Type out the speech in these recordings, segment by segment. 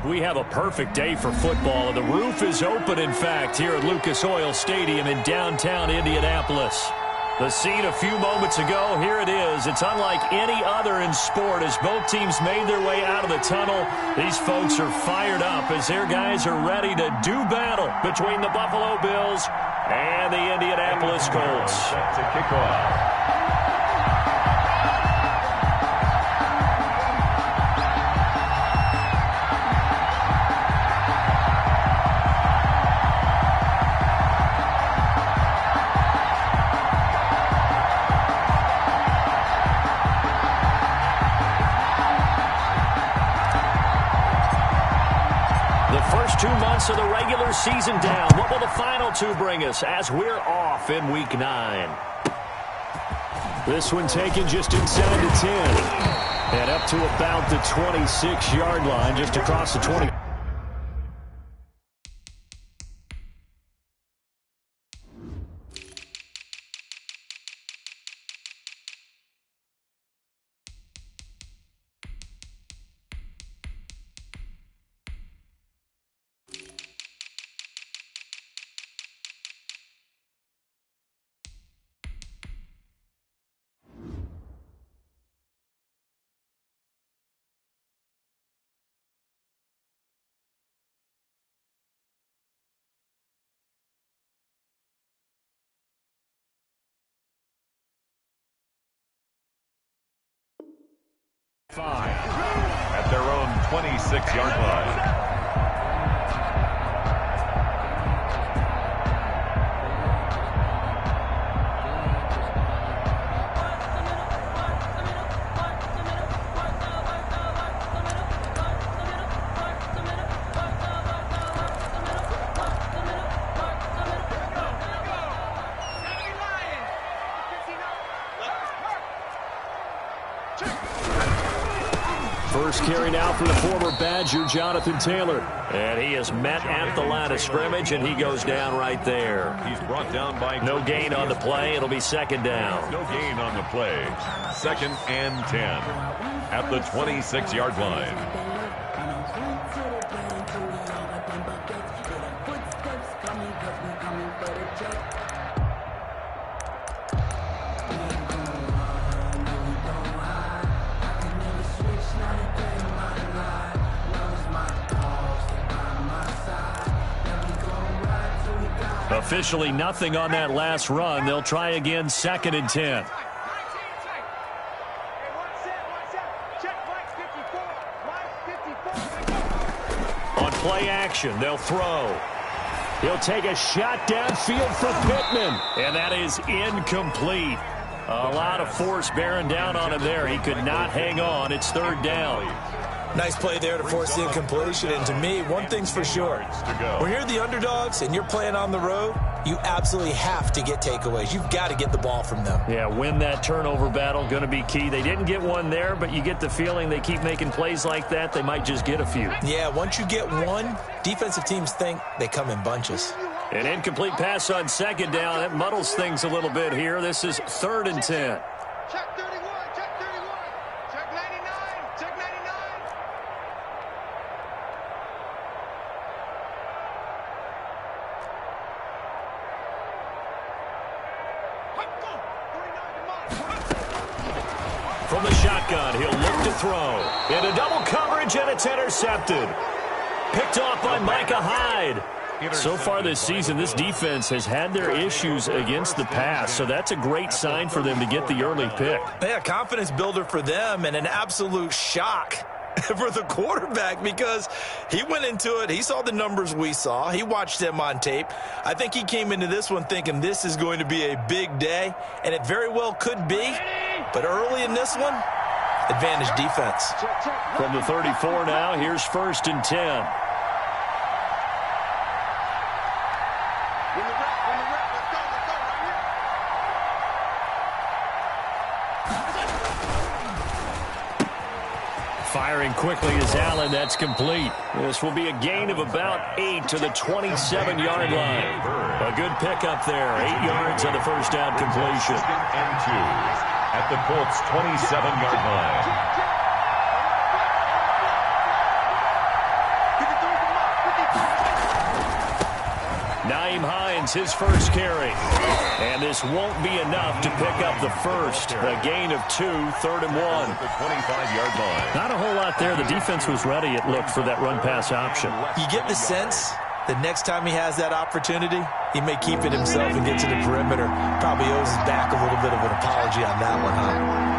we have a perfect day for football. The roof is open, in fact, here at Lucas Oil Stadium in downtown Indianapolis. The scene a few moments ago, here it is. It's unlike any other in sport as both teams made their way out of the tunnel. These folks are fired up as their guys are ready to do battle between the Buffalo Bills and the Indianapolis Colts. Set to kick off. Of the regular season down. What will the final two bring us as we're off in Week 9? This one taken just inside the 10. And up to about the 26-yard line, just across the 20. At their own 26-yard line. First carry now for the former Badger, Jonathan Taylor. And he is met at the line of scrimmage, and he goes down right there. He's brought down by no gain on the play. It'll be second down. No gain on the play. 2nd and 10 at the 26-yard line. Officially nothing on that last run. They'll try again, 2nd and 10. On play action, they'll throw. He'll take a shot downfield for Pittman. And that is incomplete. A lot of force bearing down on him there. He could not hang on. It's 3rd down. Nice play there to force the incompletion. And to me, one thing's for sure. When you're the underdogs and you're playing on the road, you absolutely have to get takeaways. You've got to get the ball from them. Yeah, win that turnover battle, going to be key. They didn't get one there, but you get the feeling they keep making plays like that, they might just get a few. Yeah, once you get one, defensive teams think they come in bunches. An incomplete pass on 2nd down. That muddles things a little bit here. This is 3rd and 10. Check 31, check 31, check 99, check 99. From the shotgun, he'll look to throw. Into double coverage, and it's intercepted. Picked off by Micah Hyde. So far this season, this defense has had their issues against the pass, so that's a great sign for them to get the early pick. Yeah, confidence builder for them and an absolute shock for the quarterback because he went into it. He saw the numbers we saw. He watched them on tape. I think he came into this one thinking this is going to be a big day, and it very well could be. But early in this one, advantage defense. From the 34 now, here's 1st and 10. Firing quickly is Allen. That's complete. This will be a gain of about 8 to the 27-yard line. A good pickup there. 8 yards on the first down completion. 2nd and 2 at the Colts' 27-yard line. Nyheim Hines, his first carry. And this won't be enough to pick up the first. A gain of 2, 3rd and 1. At the 25-yard line. Not a whole lot there. The defense was ready, it looked, for that run-pass option. You get the sense the next time he has that opportunity, he may keep it himself and get to the perimeter. Probably owes his back a little bit of an apology on that one, huh?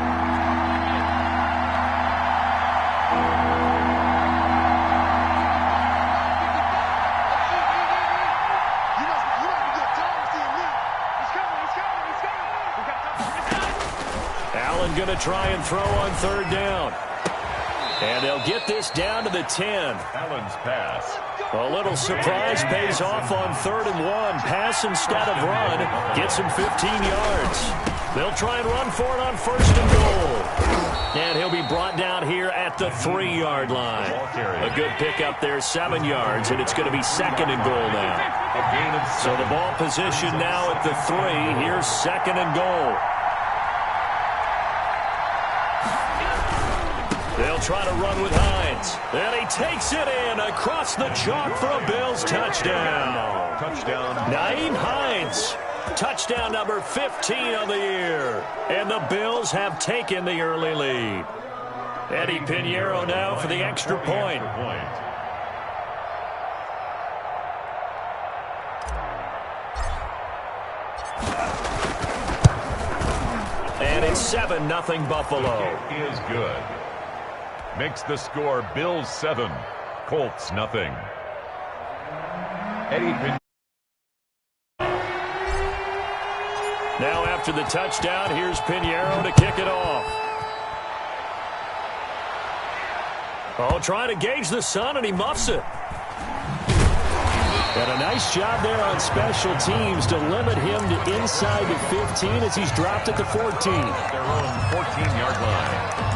Going to try and throw on 3rd down. And they'll get this down to the 10. Allen's pass. A little surprise pays off on 3rd and 1. Pass instead of run. Gets him 15 yards. They'll try and run for it on 1st and goal. And he'll be brought down here at the 3-yard line. A good pickup there, 7 yards, and it's going to be 2nd and goal now. So the ball position now at the 3. Here's 2nd and goal. They'll try to run with Hines. And he takes it in across the chalk for a Bills touchdown. Touchdown. Nyheim Hines. Touchdown number 15 of the year. And the Bills have taken the early lead. Eddie Pinheiro now for the extra point. And it's 7-0 Buffalo. Is good. Makes the score Bills 7, Colts nothing. Eddie Pinheiro. Now after the touchdown, here's Pinheiro to kick it off. Oh, trying to gauge the sun, and he muffs it. And a nice job there on special teams to limit him to inside the 15 as he's dropped at the 14. Their own 14-yard line.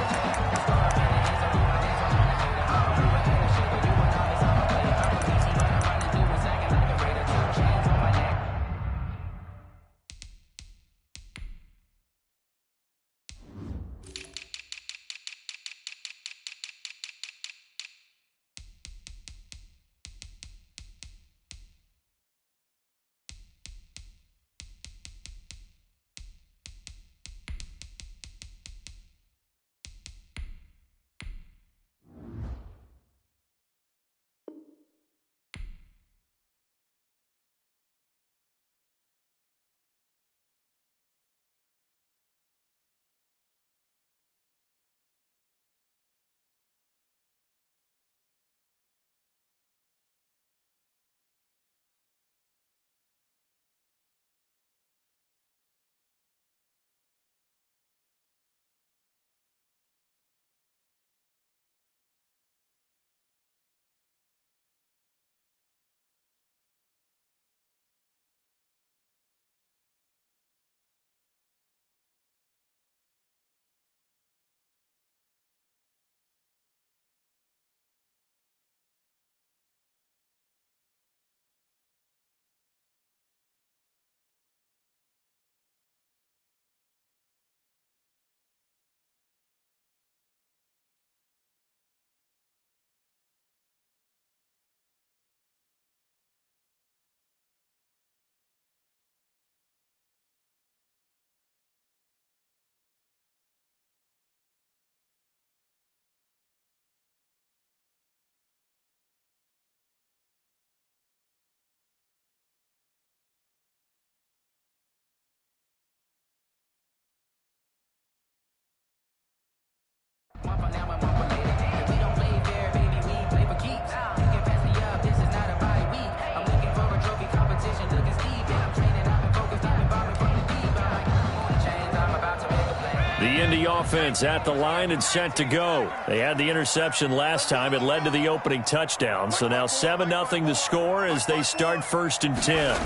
The Indy offense at the line and set to go. They had the interception last time. It led to the opening touchdown. So now 7-0 the score as they start 1st and 10.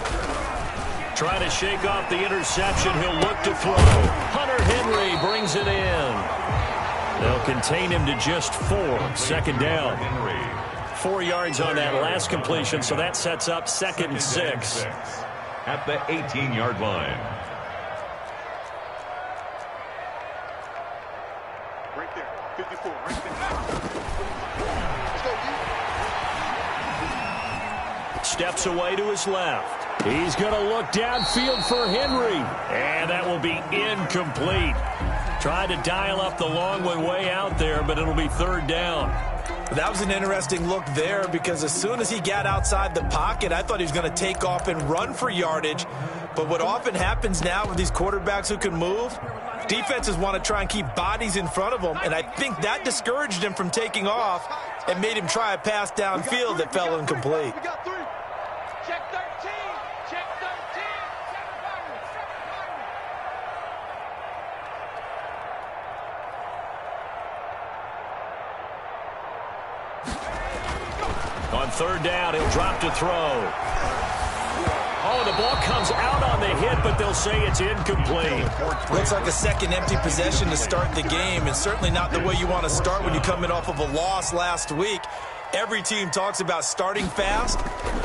Trying to shake off the interception. He'll look to throw. Hunter Henry brings it in. They'll contain him to just 4. 2nd down. 4 yards on that last completion, so that sets up 2nd and 6. At the 18-yard line. Right there, 54, right there. Let's go, Steps away to his left. He's going to look downfield for Henry. And that will be incomplete. Tried to dial up the long one way out there, but it'll be third down. That was an interesting look there because as soon as he got outside the pocket, I thought he was going to take off and run for yardage. But what often happens now with these quarterbacks who can move, defenses want to try and keep bodies in front of them, and I think that discouraged him from taking off and made him try a pass downfield that fell incomplete. We got 3. Check 13. Check 13. On third down, he'll drop to throw. Oh, the ball comes out on the hit, but they'll say it's incomplete. Looks like a second empty possession to start the game, and certainly not the way you want to start when you're coming off of a loss last week. Every team talks about starting fast.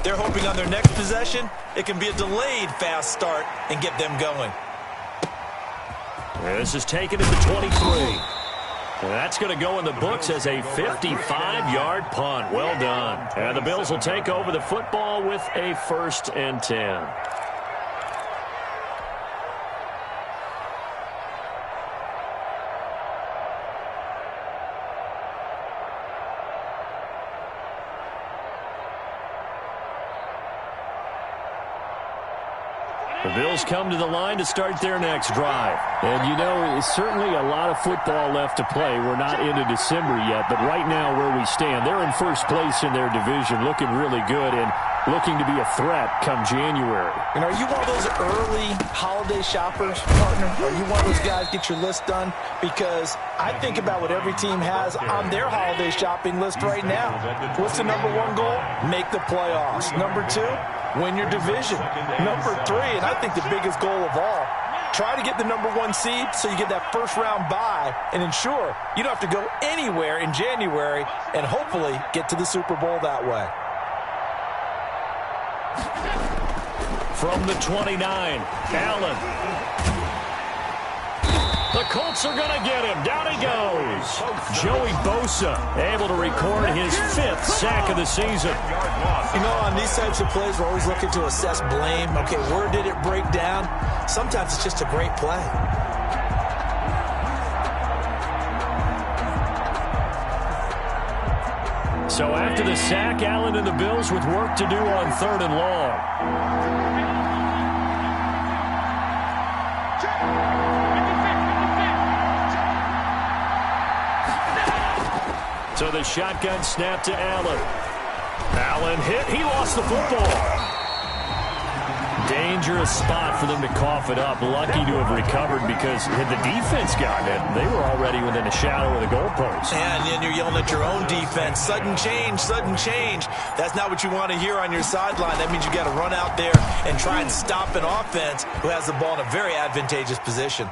They're hoping on their next possession, it can be a delayed fast start and get them going. This is taken at the 23. That's going to go in the books as a 55-yard punt. Well done. And the Bills will take over the football with a 1st and 10. The Bills come to the line to start their next drive. And, you know, it's certainly a lot of football left to play. We're not into December yet, but right now where we stand, they're in first place in their division, looking really good and looking to be a threat come January. And are you one of those early holiday shoppers, partner? Are you one of those guys get your list done? Because I think about what every team has on their holiday shopping list right now. What's the number 1 goal? Make the playoffs. Number 2? Win your division. Number 3, and I think the biggest goal of all, try to get the number 1 seed so you get that first-round bye and ensure you don't have to go anywhere in January and hopefully get to the Super Bowl that way. From the 29, Allen. The Colts are going to get him. Down he goes. Joey Bosa able to record his 5th sack of the season. You know, on these types of plays, we're always looking to assess blame. Okay, where did it break down? Sometimes it's just a great play. So after the sack, Allen and the Bills with work to do on 3rd and long. So the shotgun snap to Allen. Allen hit. He lost the football. Dangerous spot for them to cough it up. Lucky to have recovered because had the defense gotten it, they were already within a shadow of the goalpost. And then you're yelling at your own defense. Sudden change, sudden change. That's not what you want to hear on your sideline. That means you got to run out there and try and stop an offense who has the ball in a very advantageous position.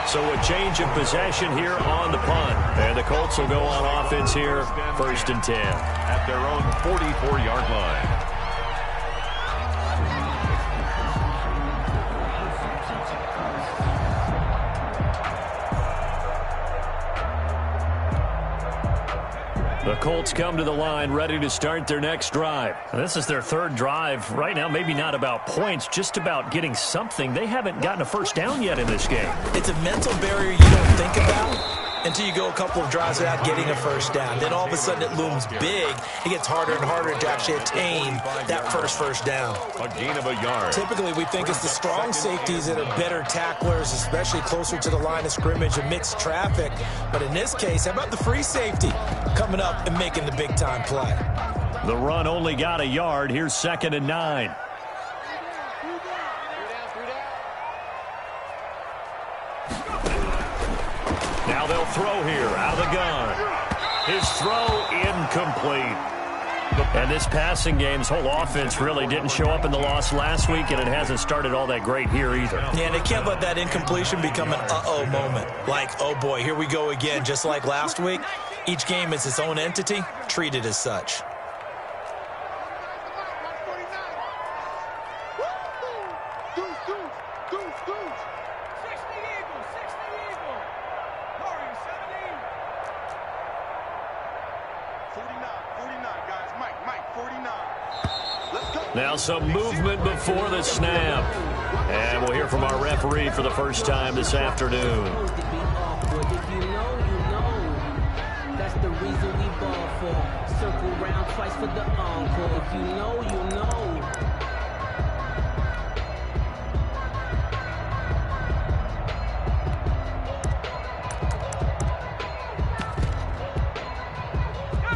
So a change of possession here on the punt. And the Colts will go on offense here, 1st and 10. At their own 44-yard line. The Colts come to the line ready to start their next drive. This is their 3rd drive. Right now, maybe not about points, just about getting something. They haven't gotten a first down yet in this game. It's a mental barrier you don't think about until you go a couple of drives without getting a first down. Then all of a sudden it looms big. It gets harder and harder to actually attain that first down. A gain of a yard. Typically, we think it's the strong safeties that are better tacklers, especially closer to the line of scrimmage amidst traffic. But in this case, how about the free safety coming up and making the big-time play? The run only got a yard. Here's 2nd and 9. Now they'll throw here out of the gun. His throw incomplete. And this passing game's whole offense really didn't show up in the loss last week, and it hasn't started all that great here either. Yeah, and they can't let that incompletion become an uh-oh moment. Like, oh boy, here we go again. Just like last week, each game is its own entity, treated as such. Now some movement before the snap. And we'll hear from our referee for the first time this afternoon. That's the reason we ball for. Circle round twice for the encore. If you know, you know.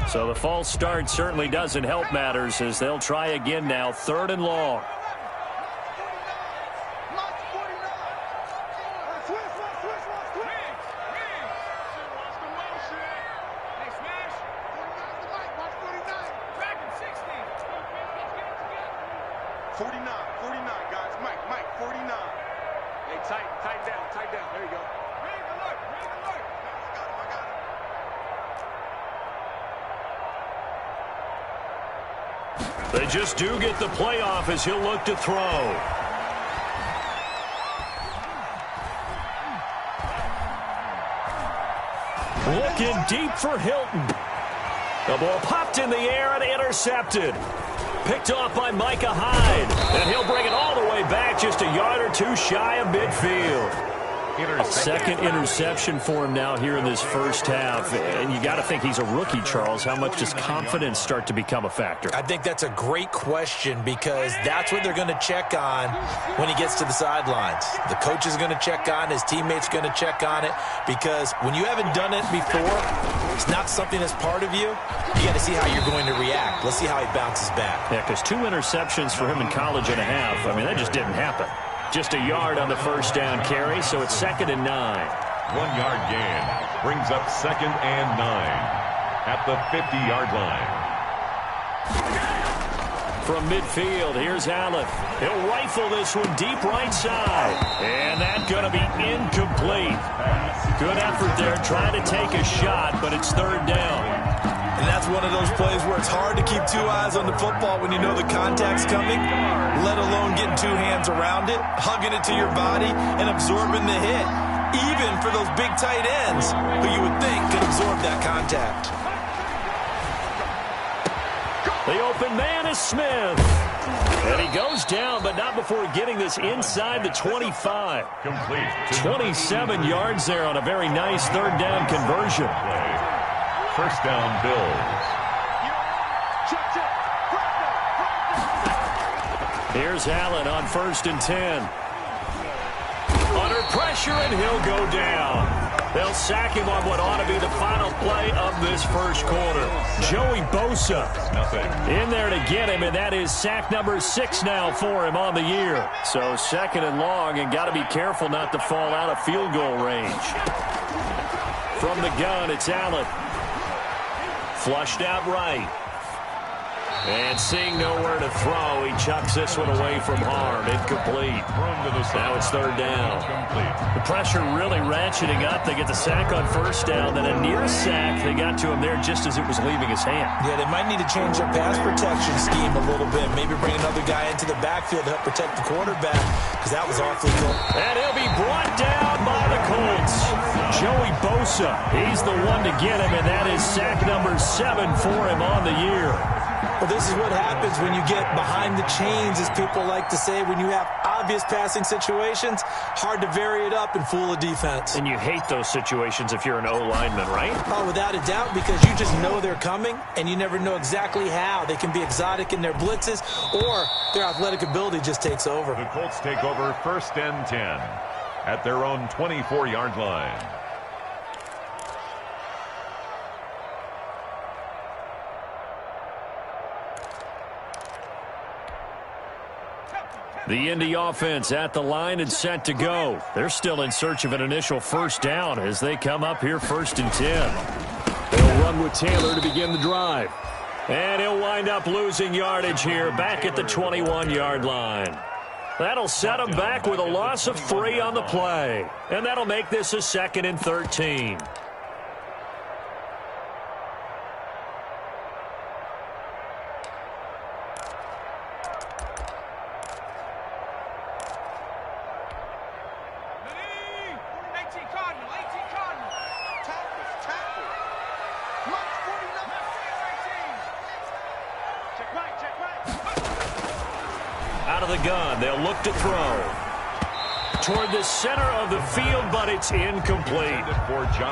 So the false start certainly doesn't help matters as they'll try again now, 3rd and long. They just do get the playoff as he'll look to throw. Looking deep for Hilton. The ball popped in the air and intercepted. Picked off by Micah Hyde. And he'll bring it all the way back just a yard or two shy of midfield. Second interception for him now here in this first half. And you got to think he's a rookie, Charles. How much does confidence start to become a factor? I think that's a great question because that's what they're going to check on when he gets to the sidelines. The coach is going to check on, his teammates are going to check on it because when you haven't done it before, it's not something that's part of you. You got to see how you're going to react. Let's see how he bounces back. Yeah, because 2 interceptions for him in college and a half. I mean, that just didn't happen. Just a yard on the first down carry, so it's 2nd and 9. 1 yard gain brings up 2nd and 9 at the 50-yard line. From midfield, here's Allen. He'll rifle this one deep right side. And that's going to be incomplete. Good effort there trying to take a shot, but it's 3rd down. And that's one of those plays where it's hard to keep 2 eyes on the football when you know the contact's coming, let alone getting 2 hands around it, hugging it to your body, and absorbing the hit, even for those big tight ends who you would think could absorb that contact. The open man is Smith. And he goes down, but not before getting this inside the 25. Complete. 27 yards there on a very nice 3rd down conversion. First down, Bills. Here's Allen on 1st and 10. Under pressure, and he'll go down. They'll sack him on what ought to be the final play of this first quarter. Joey Bosa in there to get him, and that is sack number 6 now for him on the year. So 2nd and long, and got to be careful not to fall out of field goal range. From the gun, it's Allen. Flushed out right. And seeing nowhere to throw, he chucks this one away from harm. Incomplete. Now it's 3rd down. The pressure really ratcheting up. They get the sack on 1st down. Then a near sack. They got to him there just as it was leaving his hand. Yeah, they might need to change their pass protection scheme a little bit. Maybe bring another guy into the backfield to help protect the quarterback because that was awfully cool. And he'll be brought down by the Colts. Joey Bosa, he's the one to get him, and that is sack number 7 for him on the year. Well, this is what happens when you get behind the chains, as people like to say. When you have obvious passing situations, hard to vary it up and fool a defense. And you hate those situations if you're an O-lineman, right? Oh, without a doubt, because you just know they're coming, and you never know exactly how. They can be exotic in their blitzes, or their athletic ability just takes over. The Colts take over 1st and 10 at their own 24-yard line. The Indy offense at the line and set to go. They're still in search of an initial 1st down as they come up here 1st and 10. They'll run with Taylor to begin the drive. And he'll wind up losing yardage here back at the 21-yard line. That'll set him back with a loss of 3 on the play. And that'll make this a 2nd and 13. of the gun. They'll look to throw. Toward the center of the field, but it's incomplete.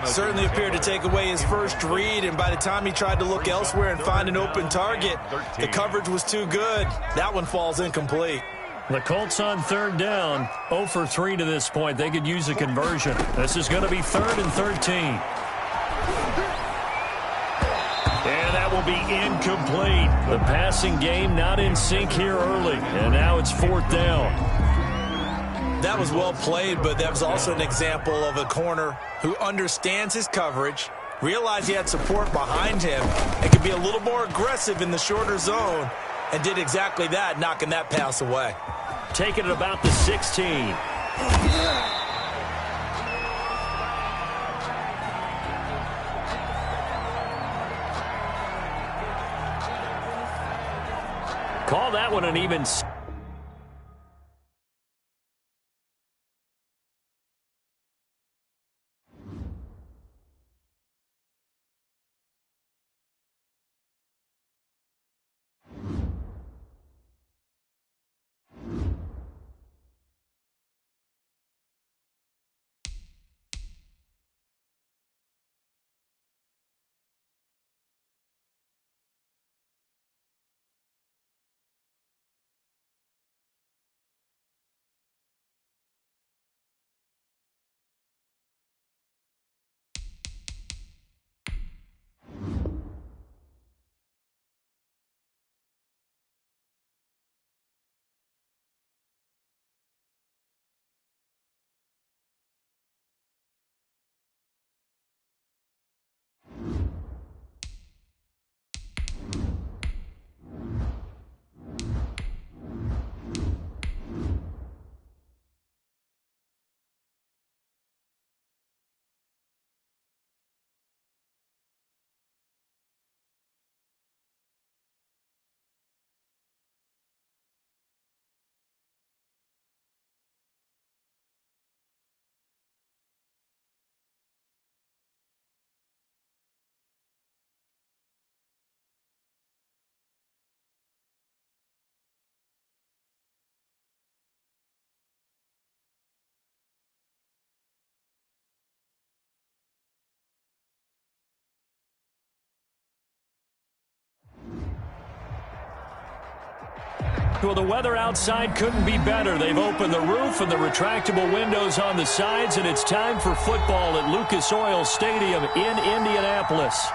Certainly appeared to take away his first read, and by the time he tried to look elsewhere and find an open target, the coverage was too good. That one falls incomplete. The Colts on third down, 0 for 3 to this point. They could use a conversion. This is going to be 3rd and 13. And that will be incomplete. The passing game not in sync here early, and now it's 4th down. That was well played, but that was also an example of a corner who understands his coverage, realized he had support behind him, and could be a little more aggressive in the shorter zone, and did exactly that, knocking that pass away. Taking it about the 16. Call that one an even... Well, the weather outside couldn't be better. They've opened the roof and the retractable windows on the sides, and it's time for football at Lucas Oil Stadium in Indianapolis.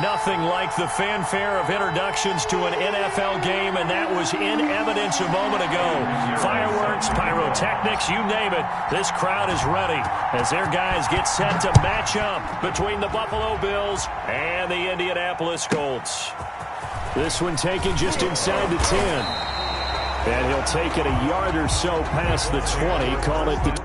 Nothing like the fanfare of introductions to an NFL game, and that was in evidence a moment ago. Fireworks, pyrotechnics, you name it. This crowd is ready as their guys get set to match up between the Buffalo Bills and the Indianapolis Colts. This one taken just inside the 10. And he'll take it a yard or so past the 20, call it the...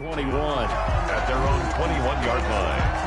At their own 21-yard line.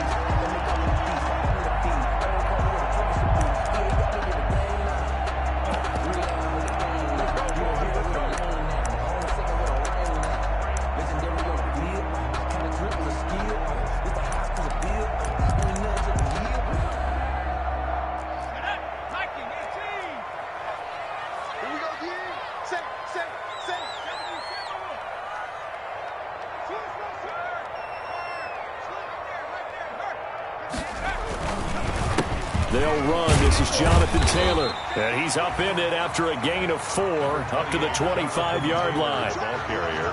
They'll run. This is Jonathan Taylor. And he's upended after a gain of 4 up to the 25-yard line. Ball carrier.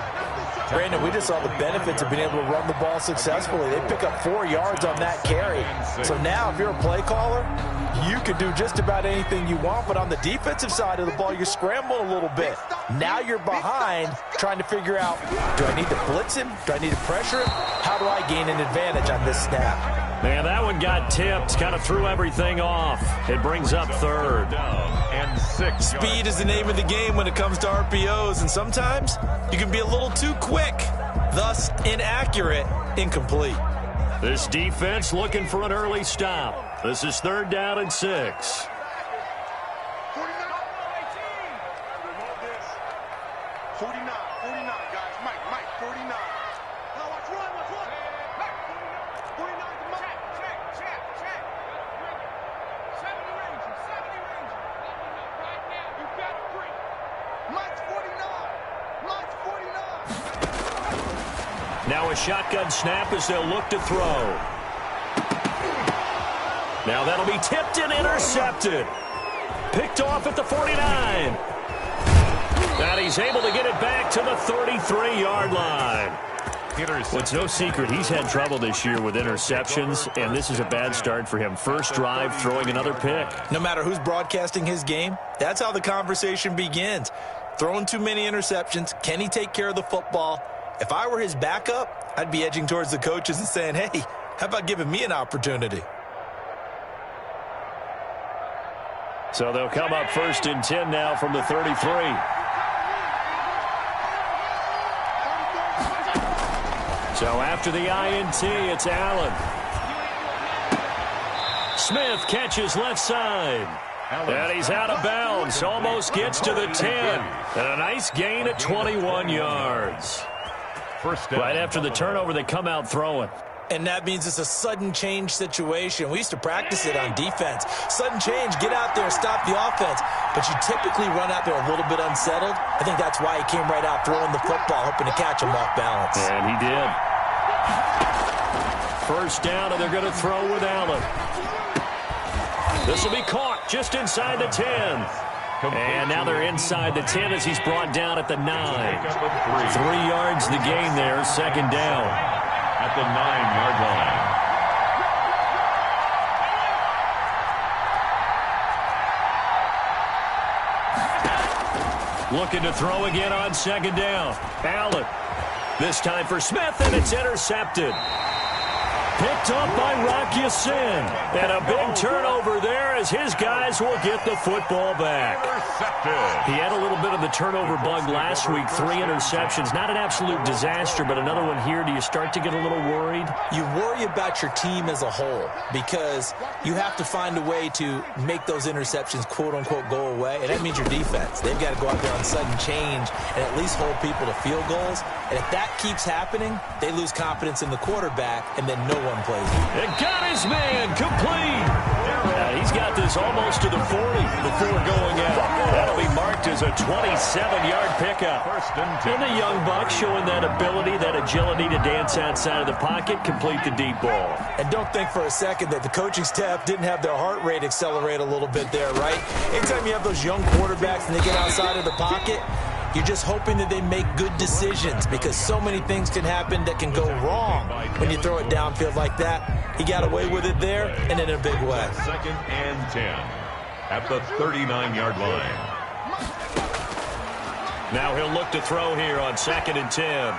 Brandon, we just saw the benefits of being able to run the ball successfully. They pick up 4 yards on that carry. So now if you're a play caller, you can do just about anything you want, but on the defensive side of the ball, you're scrambling a little bit. Now you're behind trying to figure out, do I need to blitz him? Do I need to pressure him? How do I gain an advantage on this snap? Man, that one got tipped, kind of threw everything off. It brings up 3rd. And 6. Speed is the name of the game when it comes to RPOs, and sometimes you can be a little too quick, thus inaccurate, incomplete. This defense looking for an early stop. This is 3rd down and 6. 49, guys. Mike, 49. Now watch run. 49 to Mike. Check. 70 Ranger. Right now, you got 3. Mike's 49. Now a shotgun snap as they'll look to throw. Now that'll be tipped and intercepted. Picked off at the 49. And he's able to get it back to the 33-yard line. Well, it's no secret he's had trouble this year with interceptions, and this is a bad start for him. First drive, throwing another pick. No matter who's broadcasting his game, that's how the conversation begins. Throwing too many interceptions, can he take care of the football? If I were his backup, I'd be edging towards the coaches and saying, hey, how about giving me an opportunity? So they'll come up 1st and 10 now from the 33. So after the INT, it's Allen. Smith catches left side. And he's out of bounds. Almost gets to the 10. And a nice gain at 21 yards. Right after the turnover, they come out throwing. And that means it's a sudden change situation. We used to practice it on defense. Sudden change, get out there, stop the offense. But you typically run out there a little bit unsettled. I think that's why he came right out throwing the football, hoping to catch him off balance. And he did. First down, and they're going to throw with Allen. This will be caught just inside the 10. And now they're inside the 10 as he's brought down at the 9. 3 yards the gain there, 2nd down. At the 9-yard line. Looking to throw again on 2nd down. Allen. This time for Smith, and it's intercepted. Picked up by Rocky Sin. And a big turnover there as his guys will get the football back. He had a little bit of the turnover bug last week. 3 interceptions. Not an absolute disaster, but another one here. Do you start to get a little worried? You worry about your team as a whole because you have to find a way to make those interceptions, quote-unquote, go away. And that means your defense. They've got to go out there on sudden change and at least hold people to field goals. And if that keeps happening, they lose confidence in the quarterback, and then no one plays. And got his man complete. He's got this almost to the 40 before going out. That'll be marked as a 27-yard pickup. And the young buck showing that ability, that agility to dance outside of the pocket, complete the deep ball. And don't think for a second that the coaching staff didn't have their heart rate accelerate a little bit there, right? Anytime you have those young quarterbacks and they get outside of the pocket, you're just hoping that they make good decisions because so many things can happen that can go wrong when you throw it downfield like that. He got away with it there and in a big way. 2nd and 10 at the 39-yard line. Now he'll look to throw here on 2nd and 10.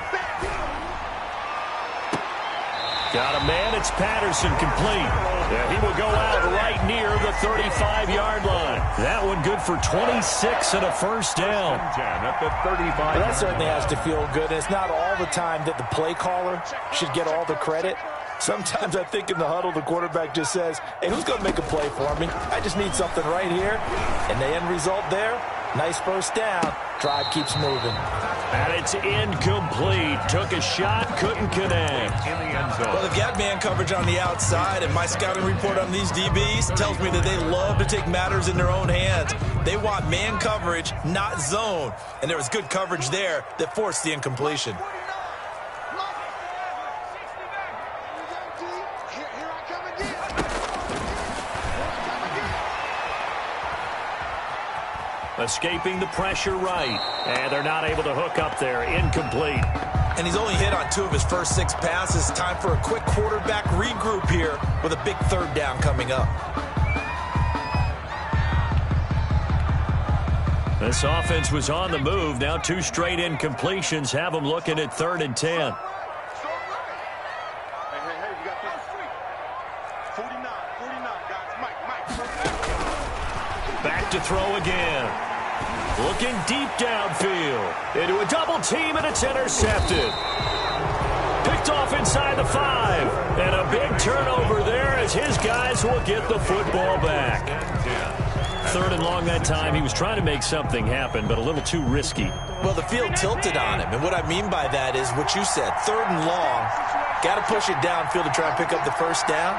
Got a man. It's Patterson complete. Yeah, he will go out right near the 35-yard line. That one good for 26 and a first down. At the 35. Well, that certainly has to feel good. And it's not all the time that the play caller should get all the credit. Sometimes I think in the huddle, the quarterback just says, hey, who's going to make a play for me? I just need something right here. And the end result there, nice first down. Drive keeps moving. And it's incomplete. Took a shot, couldn't connect. In the end zone. Well, they've got man coverage on the outside, and my scouting report on these DBs tells me that they love to take matters in their own hands. They want man coverage, not zone. And there was good coverage there that forced the incompletion. Escaping the pressure right. And they're not able to hook up there. Incomplete. And he's only hit on 2 of his first 6 passes. Time for a quick quarterback regroup here with a big 3rd down coming up. This offense was on the move. Now 2 straight incompletions have them looking at 3rd and 10. Back to throw again. Looking deep downfield. Into a double team, and it's intercepted. Picked off inside the 5. And a big turnover there as his guys will get the football back. 3rd and long that time. He was trying to make something happen, but a little too risky. Well, the field tilted on him, and what I mean by that is what you said. 3rd and long, got to push it downfield to try and pick up the 1st down.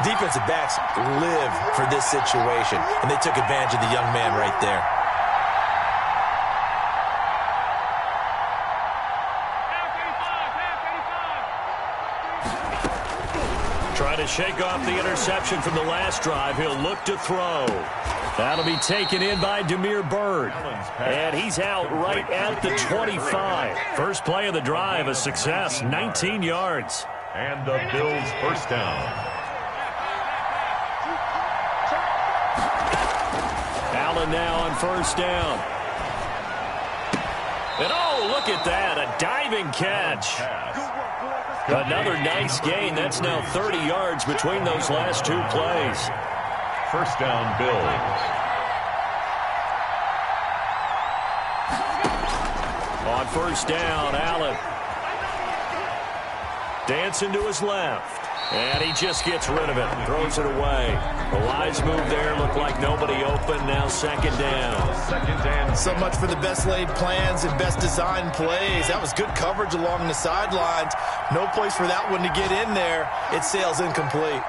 Defensive backs live for this situation, and they took advantage of the young man right there. Trying to shake off the interception from the last drive. He'll look to throw. That'll be taken in by Demir Bird. And he's out right at the 25. First play of the drive, a success, 19 yards. And the Bills' 1st down. Allen now on 1st down. And oh, look at that, a diving catch. Another nice gain. That's now 30 yards between those last 2 plays. 1st down, Bills. On 1st down, Allen. Dancing to his left. And he just gets rid of it. Throws it away. A wise move there. Looked like nobody open. Now 2nd down. 2nd and So much for the best laid plans and best designed plays. That was good coverage along the sidelines. No place for that one to get in there. It sails incomplete.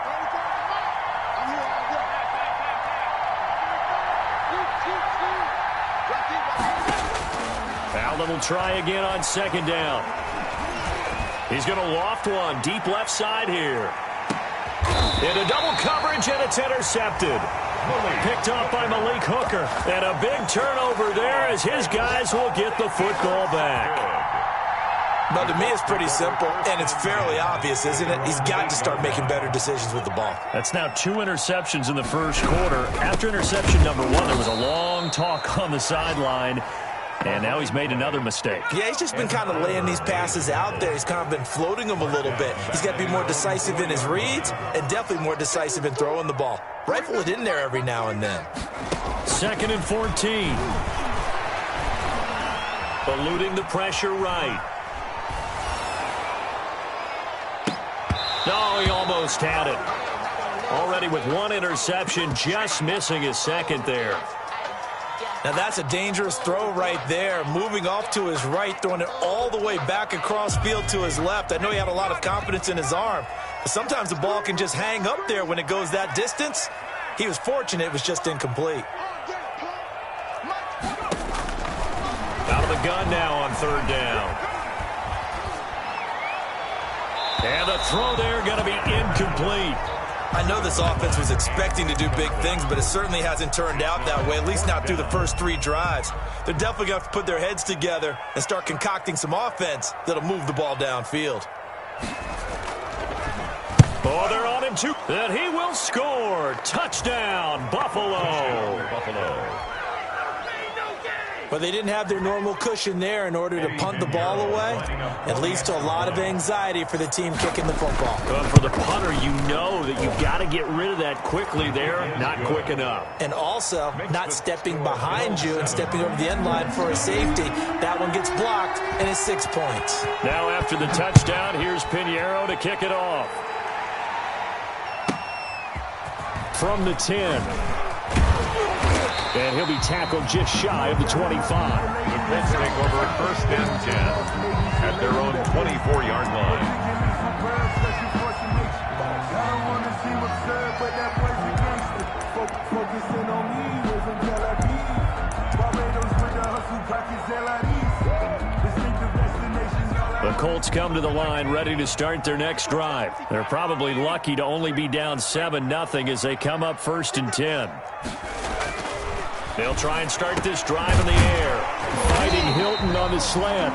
Allen will try again on 2nd down. He's going to loft one deep left side here. Into double coverage, and it's intercepted. Picked off by Malik Hooker. And a big turnover there as his guys will get the football back. But to me, it's pretty simple, and it's fairly obvious, isn't it? He's got to start making better decisions with the ball. That's now 2 interceptions in the 1st quarter. After interception number 1, there was a long talk on the sideline. And now he's made another mistake. Yeah, he's just been kind of laying these passes out there. He's kind of been floating them a little bit. He's got to be more decisive in his reads and definitely more decisive in throwing the ball. Rifle it in there every now and then. 2nd and 14. Eluding the pressure right. No, he almost had it. Already with 1 interception, just missing his 2nd there. Now that's a dangerous throw right there. Moving off to his right, throwing it all the way back across field to his left. I know he had a lot of confidence in his arm, but sometimes the ball can just hang up there when it goes that distance. He was fortunate it was just incomplete. Out of the gun now on 3rd down. And the throw there going to be incomplete. I know this offense was expecting to do big things, but it certainly hasn't turned out that way, at least not through the first 3 drives. They're definitely going to have to put their heads together and start concocting some offense that'll move the ball downfield. Oh, they're on him too. And he will score. Touchdown, Buffalo. But they didn't have their normal cushion there in order to punt the ball away. It leads to a lot of anxiety for the team kicking the football. But for the punter, you know that you've got to get rid of that quickly there. Not quick enough. And also, not stepping behind you and stepping over the end line for a safety. That one gets blocked, and it's 6 points. Now after the touchdown, here's Pinheiro to kick it off. From the 10. And he'll be tackled just shy of the 25. The Colts take over 1st and 10 at their own 24-yard line. The Colts come to the line ready to start their next drive. They're probably lucky to only be down 7-0 as they come up 1st and 10. They'll try and start this drive in the air. Fighting Hilton on the slant.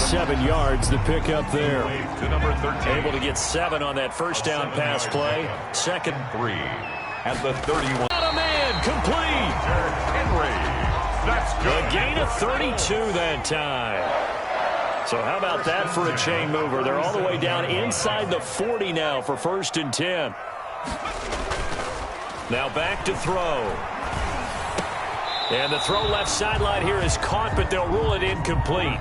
7 yards to pick up there. To number 13. Able to get 7 on that first down pass play. Second 3 at the 31. Not a man, complete. Henry. That's good. A gain of 32 that time. So how about that for a chain mover? They're all the way down inside the 40 now for 1st and 10. Now back to throw. And the throw left sideline here is caught, but they'll rule it incomplete.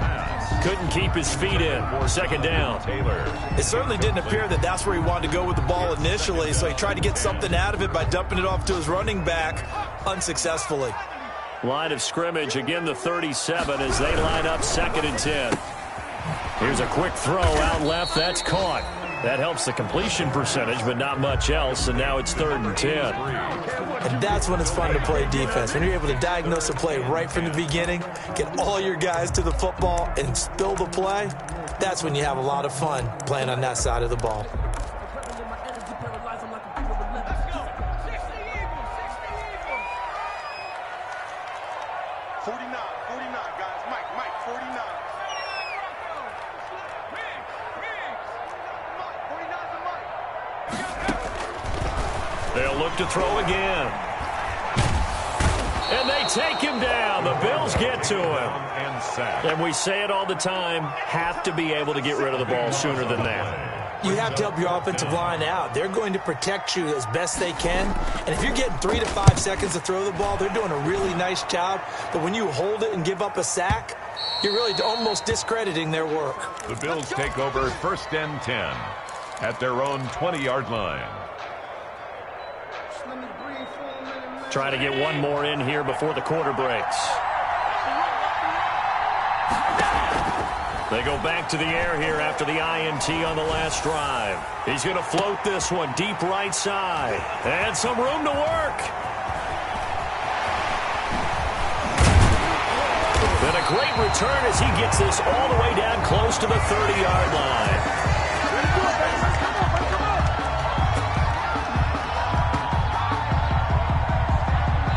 Couldn't keep his feet in. 2nd down. Taylor. It certainly didn't appear that that's where he wanted to go with the ball initially, so he tried to get something out of it by dumping it off to his running back unsuccessfully. Line of scrimmage, again the 37 as they line up 2nd and 10. Here's a quick throw out left. That's caught. That helps the completion percentage, but not much else, and now it's 3rd and 10. And that's when it's fun to play defense. When you're able to diagnose a play right from the beginning, get all your guys to the football, and spill the play, that's when you have a lot of fun playing on that side of the ball. They'll look to throw again. And they take him down. The Bills get to him. And we say it all the time, have to be able to get rid of the ball sooner than that. You have to help your offensive line out. They're going to protect you as best they can. And if you're getting 3 to 5 seconds to throw the ball, they're doing a really nice job. But when you hold it and give up a sack, you're really almost discrediting their work. The Bills take over 1st and 10 at their own 20-yard line. Trying to get one more in here before the quarter breaks. They go back to the air here after the INT on the last drive. He's going to float this one deep right side. And some room to work. And a great return as he gets this all the way down close to the 30-yard line.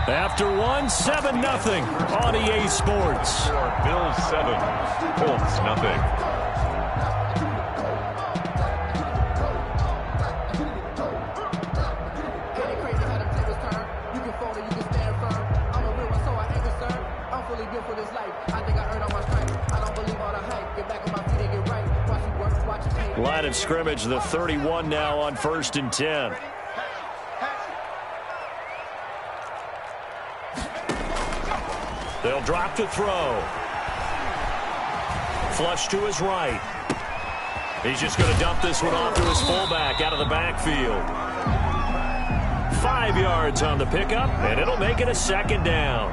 After 7-0 on EA Sports. Bills 7, Colts nothing. Line of scrimmage, the 31 now on 1st and 10. They'll drop to throw. Flush to his right. He's just going to dump this one off to his fullback out of the backfield. 5 yards on the pickup, and it'll make it a 2nd down.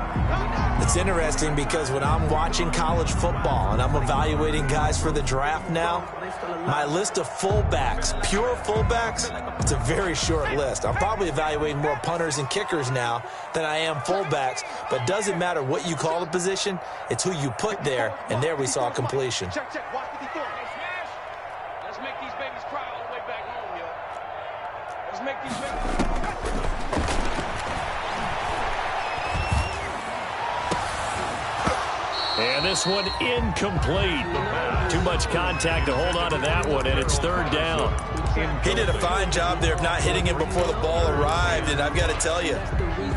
It's interesting because when I'm watching college football and I'm evaluating guys for the draft now, my list of fullbacks, pure fullbacks, it's a very short list. I'm probably evaluating more punters and kickers now than I am fullbacks, but it doesn't matter what you call the position, it's who you put there, and there we saw completion. Check, check. Watch what he's doing. Let's make these babies cry all the way back home, yo. Let's make these babies. And this one incomplete. Too much contact to hold on to that one, and it's 3rd down. He did a fine job there of not hitting it before the ball arrived, and I've got to tell you,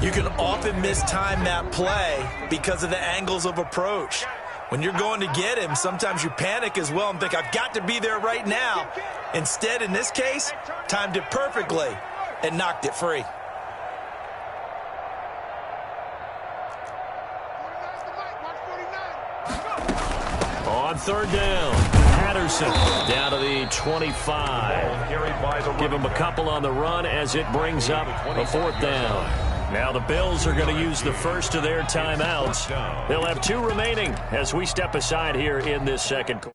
you can often mistime that play because of the angles of approach. When you're going to get him, sometimes you panic as well and think, I've got to be there right now. Instead, in this case, timed it perfectly and knocked it free. On 3rd down, Patterson down to the 25. Give him a couple on the run as it brings up a 4th down. Now the Bills are going to use the first of their timeouts. They'll have 2 remaining as we step aside here in this 2nd quarter.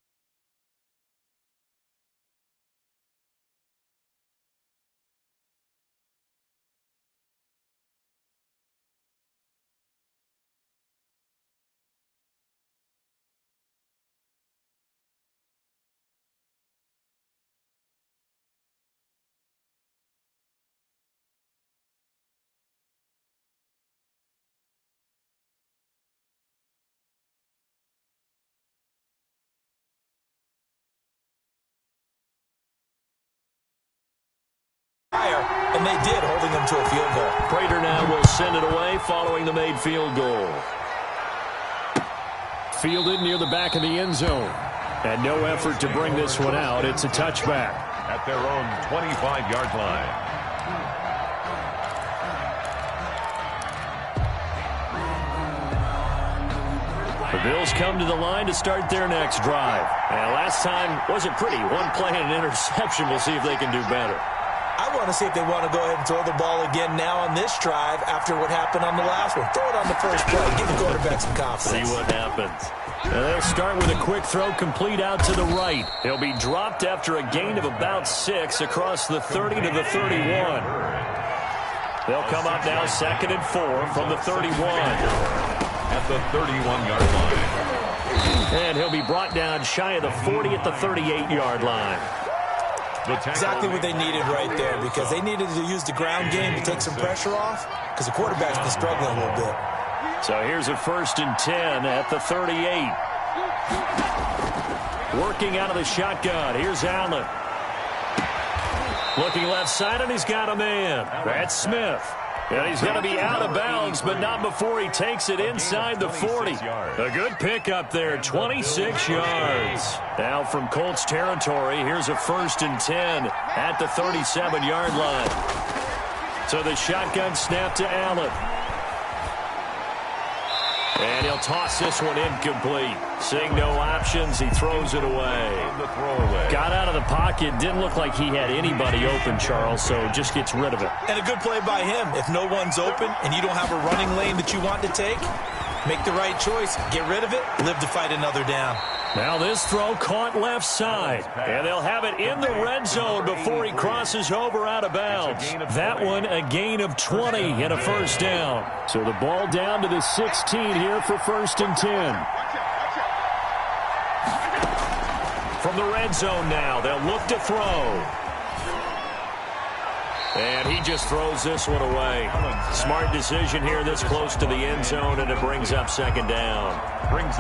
And they did, holding them to a field goal. Prater now will send it away following the made field goal. Fielded near the back of the end zone. And no effort to bring this one out. It's a touchback. At their own 25-yard line. The Bills come to the line to start their next drive. And last time wasn't pretty. One play and an interception. We'll see if they can do better. I want to see if they want to go ahead and throw the ball again now on this drive after what happened on the last one. Throw it on the first play. Give the quarterback some confidence. See what happens. And they'll start with a quick throw complete out to the right. He'll be dropped after a gain of about 6 across the 30 to the 31. They'll come up now 2nd and 4 from the 31. At the 31-yard line. And he'll be brought down shy of the 40 at the 38-yard line. Exactly what they needed right there, because they needed to use the ground game to take some pressure off, because the quarterback's been struggling a little bit. So here's a 1st and 10 at the 38. Working out of the shotgun. Here's Allen. Looking left side, and he's got a man. That's Smith. And he's going to be out of bounds, but not before he takes it inside the 40. A good pickup there, 26 yards. Now from Colts territory, here's a 1st and 10 at the 37-yard line. So the shotgun snap to Allen. And he'll toss this one incomplete. Seeing no options, he throws it away. Got out of the pocket. Didn't look like he had anybody open, Charles, so just gets rid of it. And a good play by him. If no one's open and you don't have a running lane that you want to take, make the right choice. Get rid of it. Live to fight another down. Now this throw caught left side. And they'll have it in the red zone before he crosses over out of bounds. That one a gain of 20 and a 1st down. So the ball down to the 16 here for 1st and 10. From the red zone now, they'll look to throw. And he just throws this one away. Smart decision here this close to the end zone, and it brings up 2nd down.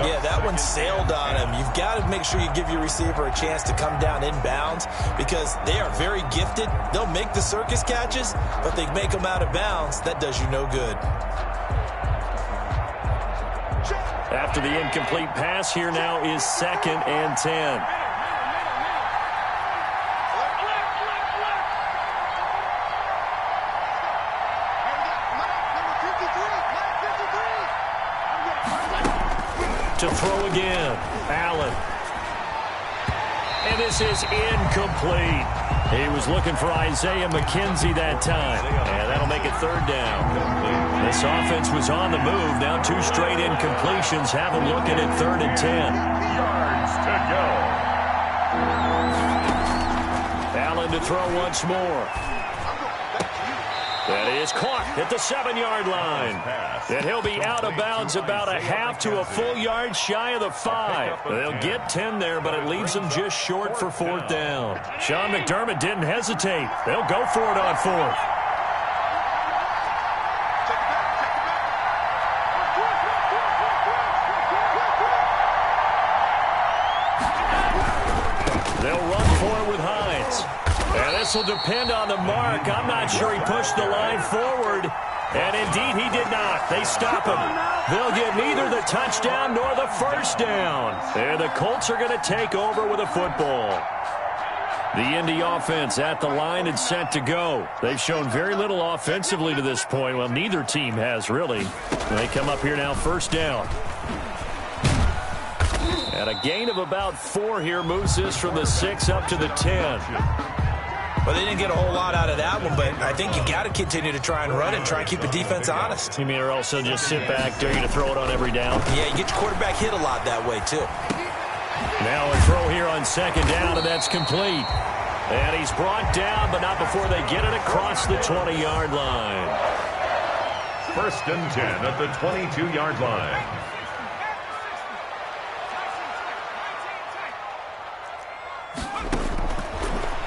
Yeah, that one sailed on him. You've got to make sure you give your receiver a chance to come down inbounds, because they are very gifted. They'll make the circus catches, but they make them out of bounds. That does you no good. After the incomplete pass, here now is 2nd and 10. To throw again, Allen. And this is incomplete. He was looking for Isaiah McKenzie that time. And that'll make it 3rd down. This offense was on the move. Now 2 straight incompletions have him looking at 3rd and 10. Yards to go. Allen to throw once more. That is caught at the 7-yard line. And he'll be out of bounds about a half to a full yard shy of the 5. They'll get 10 there, but it leaves them just short for 4th down. Sean McDermott didn't hesitate. They'll go for it on 4th. They'll run for it with Hines. And this will depend on the mark. I'm not sure he pushed the line forward. And indeed, he did not. They stop him. They'll get neither the touchdown nor the 1st down. And the Colts are going to take over with a football. The Indy offense at the line and set to go. They've shown very little offensively to this point. Well, neither team has, really. They come up here now, 1st down. And a gain of about 4 here moves this from the 6 up to the 10. Well, they didn't get a whole lot out of that one, but I think you got to continue to try and run and try and keep the defense honest. You mean or also just sit back, dare you to throw it on every down? Yeah, you get your quarterback hit a lot that way, too. Now a throw here on 2nd down, and that's complete. And he's brought down, but not before they get it across the 20-yard line. 1st and 10 at the 22-yard line.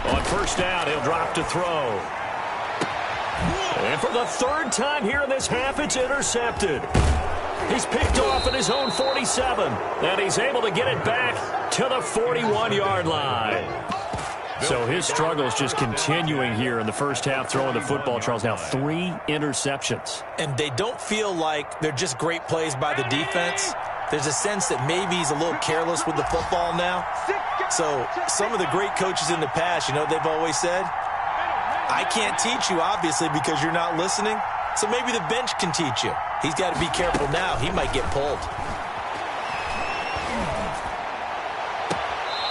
On 1st down, he'll drop to throw. And for the 3rd time here in this half, it's intercepted. He's picked off at his own 47, and he's able to get it back to the 41-yard line. So his struggle is just continuing here in the first half, throwing the football. Charles, now 3 interceptions. And they don't feel like they're just great plays by the defense. There's a sense that maybe he's a little careless with the football now. So some of the great coaches in the past, you know, they've always said, I can't teach you, obviously, because you're not listening. So maybe the bench can teach you. He's got to be careful now. He might get pulled.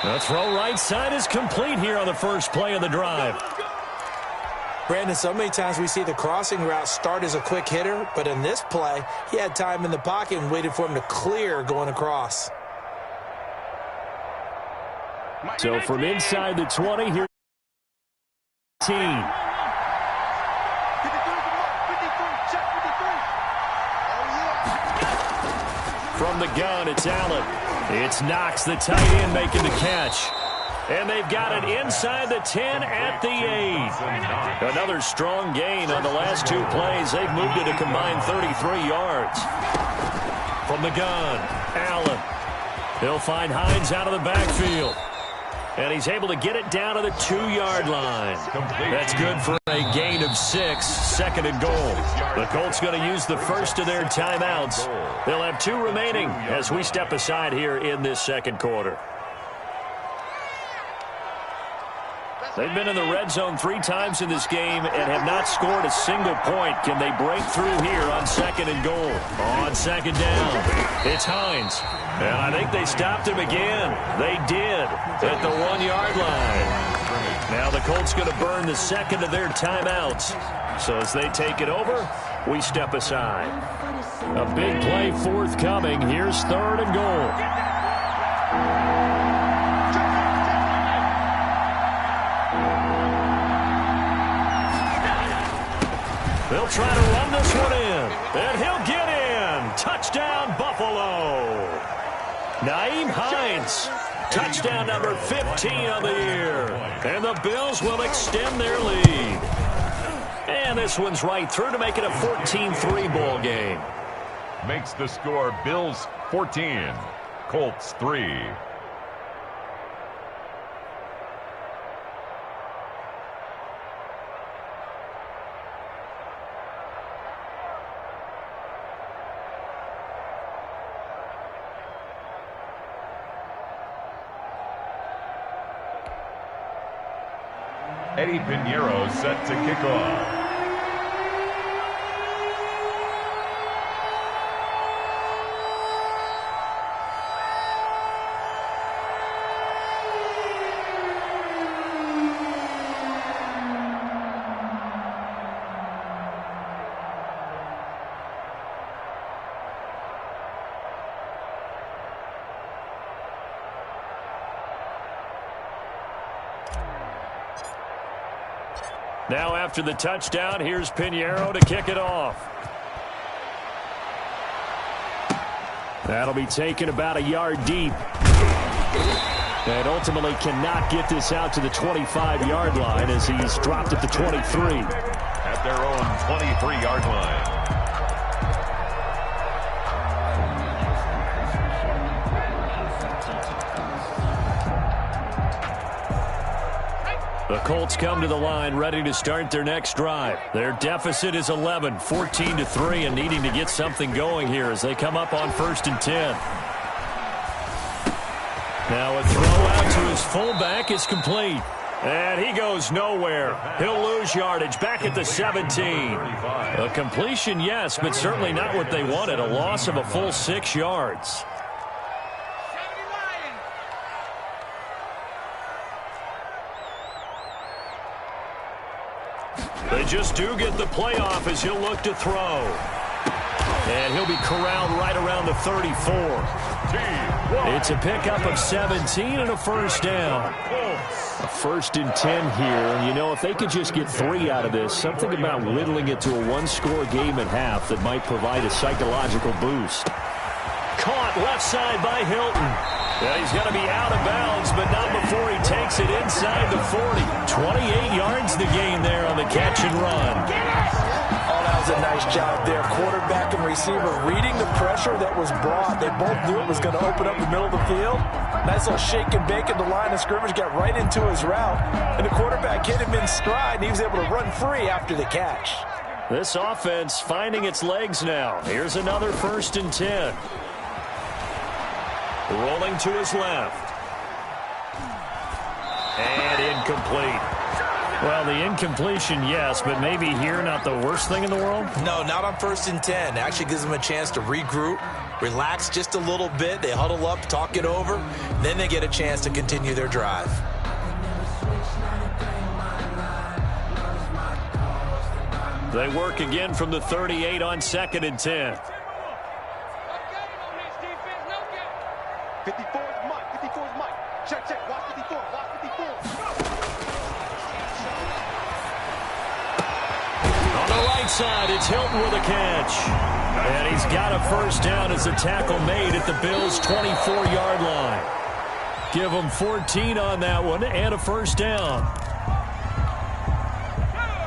The throw right side is complete here on the first play of the drive. Brandon, so many times we see the crossing route start as a quick hitter, but in this play, he had time in the pocket and waited for him to clear going across. So from inside the 20, here 15. From the gun, it's Allen. It's Knox, the tight end, making the catch. And they've got it inside the 10 at the 8. Another strong gain on the last 2 plays. They've moved it a combined 33 yards. From the gun, Allen. He'll find Hines out of the backfield. And he's able to get it down to the 2-yard line. That's good for a gain of 6, second and goal. The Colts going to use the first of their timeouts. They'll have 2 remaining as we step aside here in this second quarter. They've been in the red zone 3 times in this game and have not scored a single point. Can they break through here on second and goal? On second down, it's Hines. And I think they stopped him again. They did at the 1-yard line. Now the Colts going to burn the second of their timeouts. So as they take it over, we step aside. A big play forthcoming. Here's third and goal. They'll try to run this one in, and he'll get in. Touchdown, Buffalo. Nyheim Hines, touchdown number 15 on the year. And the Bills will extend their lead. And this one's right through to make it a 14-3 ball game. Makes the score Bills 14, Colts 3. Eddie Pinheiro set to kick off. Now after the touchdown, here's Pinheiro to kick it off. That'll be taken about a yard deep. And ultimately cannot get this out to the 25-yard line as he's dropped at the 23. At their own 23-yard line. The Colts come to the line ready to start their next drive. Their deficit is 11, 14-3, and needing to get something going here as they come up on 1st and 10. Now a throw out to his fullback is complete. And he goes nowhere. He'll lose yardage back at the 17. A completion, yes, but certainly not what they wanted. A loss of a full 6 yards. They just do get the playoff as he'll look to throw. And he'll be corralled right around the 34. It's a pickup of 17 and a first down. A 1st and 10 here. And, you know, if they could just get 3 out of this, something about whittling it to a 1-score game at half that might provide a psychological boost. Caught left side by Hilton. Yeah, he's going to be out of bounds, but not before he takes it inside the 40. 28 yards the gain there on the catch and run. Oh, that was a nice job there. Quarterback and receiver reading the pressure that was brought. They both knew it was going to open up the middle of the field. Nice little shake and bake at the line of scrimmage, got right into his route. And the quarterback hit him in stride, and he was able to run free after the catch. This offense finding its legs now. Here's another 1st and 10. Rolling to his left. And incomplete. Well, the incompletion, yes, but maybe here not the worst thing in the world? No, not on 1st and 10. It actually gives them a chance to regroup, relax just a little bit. They huddle up, talk it over. Then they get a chance to continue their drive. They work again from the 38 on 2nd and 10. 54 is Mike. 54 is Mike. Check, check. Watch 54. Watch 54. On the right side, it's Hilton with a catch. And he's got a 1st down as a tackle made at the Bills' 24-yard line. Give them 14 on that one and a 1st down.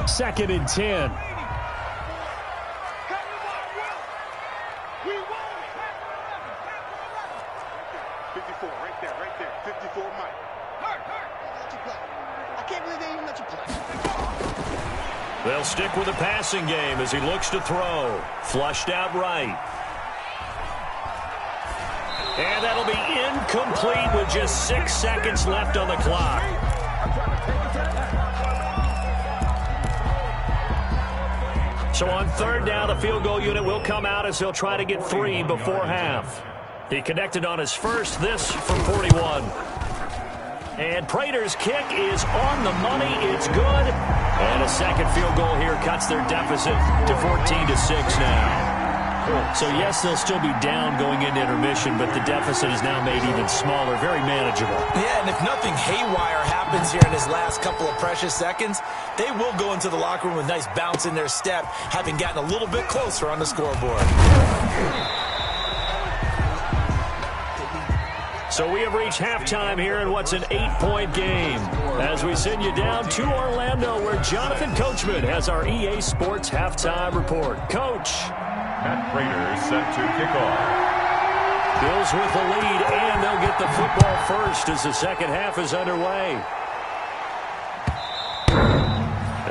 2nd and 10. They'll stick with the passing game as he looks to throw. Flushed out right. And that'll be incomplete with just 6 seconds left on the clock. So on 3rd down, the field goal unit will come out as he'll try to get 3 before half. He connected on his first, this from 41. And Prater's kick is on the money. It's good. And a second field goal here cuts their deficit to 14-6 now. So, yes, they'll still be down going into intermission, but the deficit is now made even smaller, very manageable. Yeah, and if nothing haywire happens here in his last couple of precious seconds, they will go into the locker room with a nice bounce in their step, having gotten a little bit closer on the scoreboard. So we have reached halftime here in what's an 8-point game. As we send you down to Orlando, where Jonathan Coachman has our EA Sports halftime report. Coach. Matt Prater set to kick off. Bills with the lead, and they'll get the football first as the second half is underway.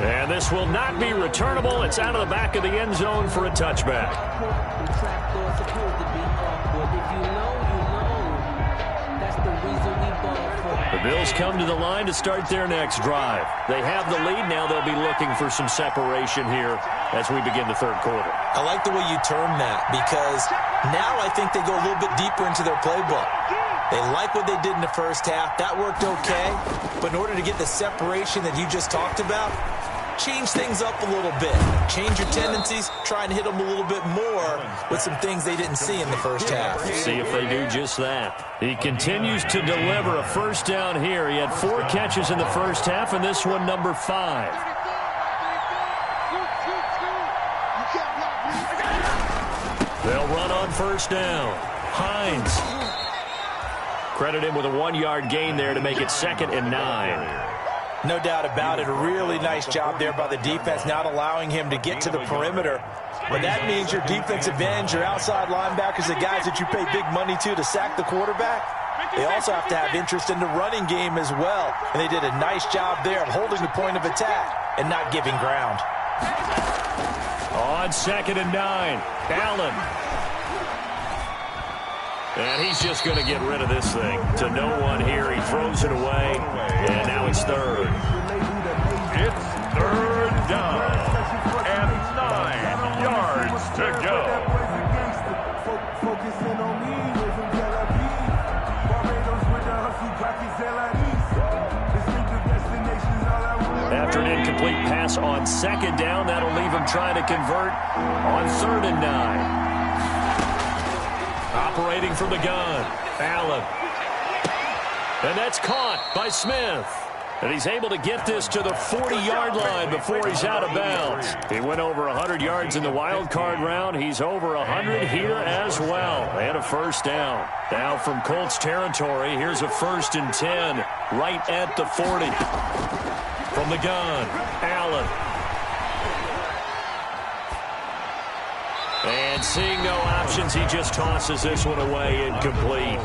And this will not be returnable. It's out of the back of the end zone for a touchback. The Bills come to the line to start their next drive. They have the lead. Now they'll be looking for some separation here as we begin the 3rd quarter. I like the way you term that, because now I think they go a little bit deeper into their playbook. They like what they did in the first half. That worked okay. But in order to get the separation that you just talked about, change things up a little bit. Change your tendencies. Try and hit them a little bit more with some things they didn't see in the first half. See if they do just that. He continues to deliver a 1st down here. He had 4 catches in the first half, and this one number 5. They'll run on 1st down. Hines. Credit him with a 1-yard gain there to make it 2nd and 9. No doubt about it. A really nice job there by the defense, not allowing him to get to the perimeter. But that means your defensive ends, your outside linebackers, the guys that you pay big money to sack the quarterback, they also have to have interest in the running game as well. And they did a nice job there of holding the point of attack and not giving ground. On 2nd and 9, Allen. And he's just going to get rid of this thing. To no one here. He throws it away. And now it's 3rd. It's 3rd down. And 9 yards to go. After an incomplete pass on 2nd down, that'll leave him trying to convert on 3rd and 9. Operating from the gun, Allen. And that's caught by Smith. And he's able to get this to the 40-yard line before he's out of bounds. He went over 100 yards in the wild card round. He's over 100 here as well. And a 1st down. Now from Colts territory, here's a 1st and 10 right at the 40. From the gun, Allen. And seeing no options, he just tosses this one away, incomplete.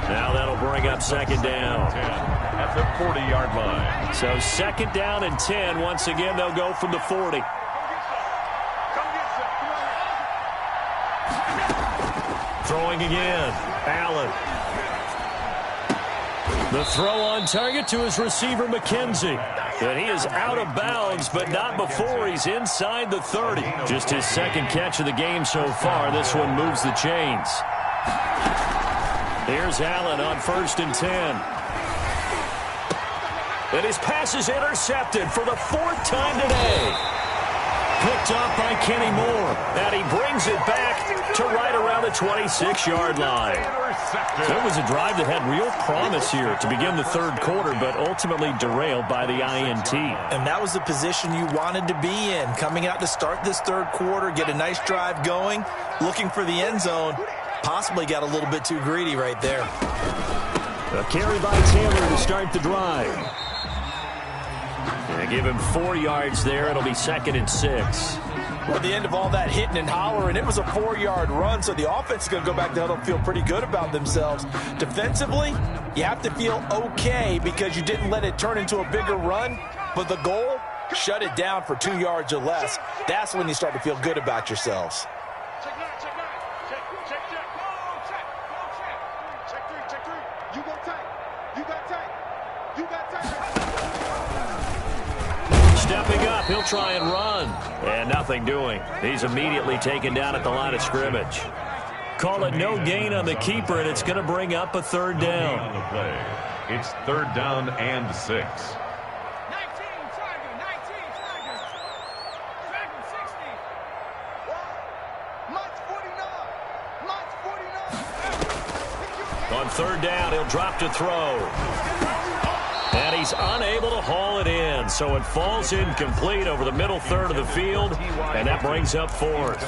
Now that'll bring up second down. At the 40-yard line. So second down and 10. Once again, they'll go from the 40. Throwing again. Allen. The throw on target to his receiver, McKenzie. And he is out of bounds, but not before he's inside the 30. Just his second catch of the game so far. This one moves the chains. Here's Allen on 1st and 10. And his pass is intercepted for the 4th time today. Picked off by Kenny Moore. And he brings it back to right around the 26-yard line. So it was a drive that had real promise here to begin the 3rd quarter, but ultimately derailed by the INT. And that was the position you wanted to be in. Coming out to start this 3rd quarter, get a nice drive going, looking for the end zone. Possibly got a little bit too greedy right there. A carry by Taylor to start the drive. And give him 4 yards there. It'll be 2nd and 6. Well, at the end of all that hitting and hollering, it was a 4-yard run, so the offense is going to go back to huddle and feel pretty good about themselves. Defensively, you have to feel okay because you didn't let it turn into a bigger run, but the goal, shut it down for 2 yards or less. That's when you start to feel good about yourselves. Stepping up, he'll try and run. And nothing doing. He's immediately taken down at the line of scrimmage. Call it no gain on the keeper, and it's going to bring up a 3rd down. On the play. It's 3rd down and 6. 19, Tiger, 19, Tiger. Dragon 60. March 49. March 49. On 3rd down, he'll drop to throw. And he's unable to haul it in, so it falls incomplete over the middle 3rd of the field, and that brings up 4th.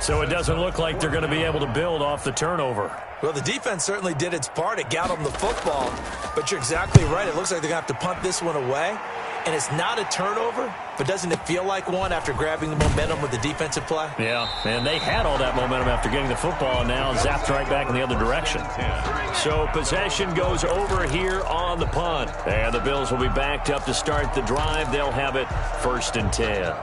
So it doesn't look like they're going to be able to build off the turnover. Well, the defense certainly did its part. It got them the football, but you're exactly right. It looks like they're going to have to punt this one away, and it's not a turnover, but doesn't it feel like one after grabbing the momentum with the defensive play? Yeah, and they had all that momentum after getting the football, and now zapped right back in the other direction. So possession goes over here on the punt, and the Bills will be backed up to start the drive. They'll have it 1st and 10.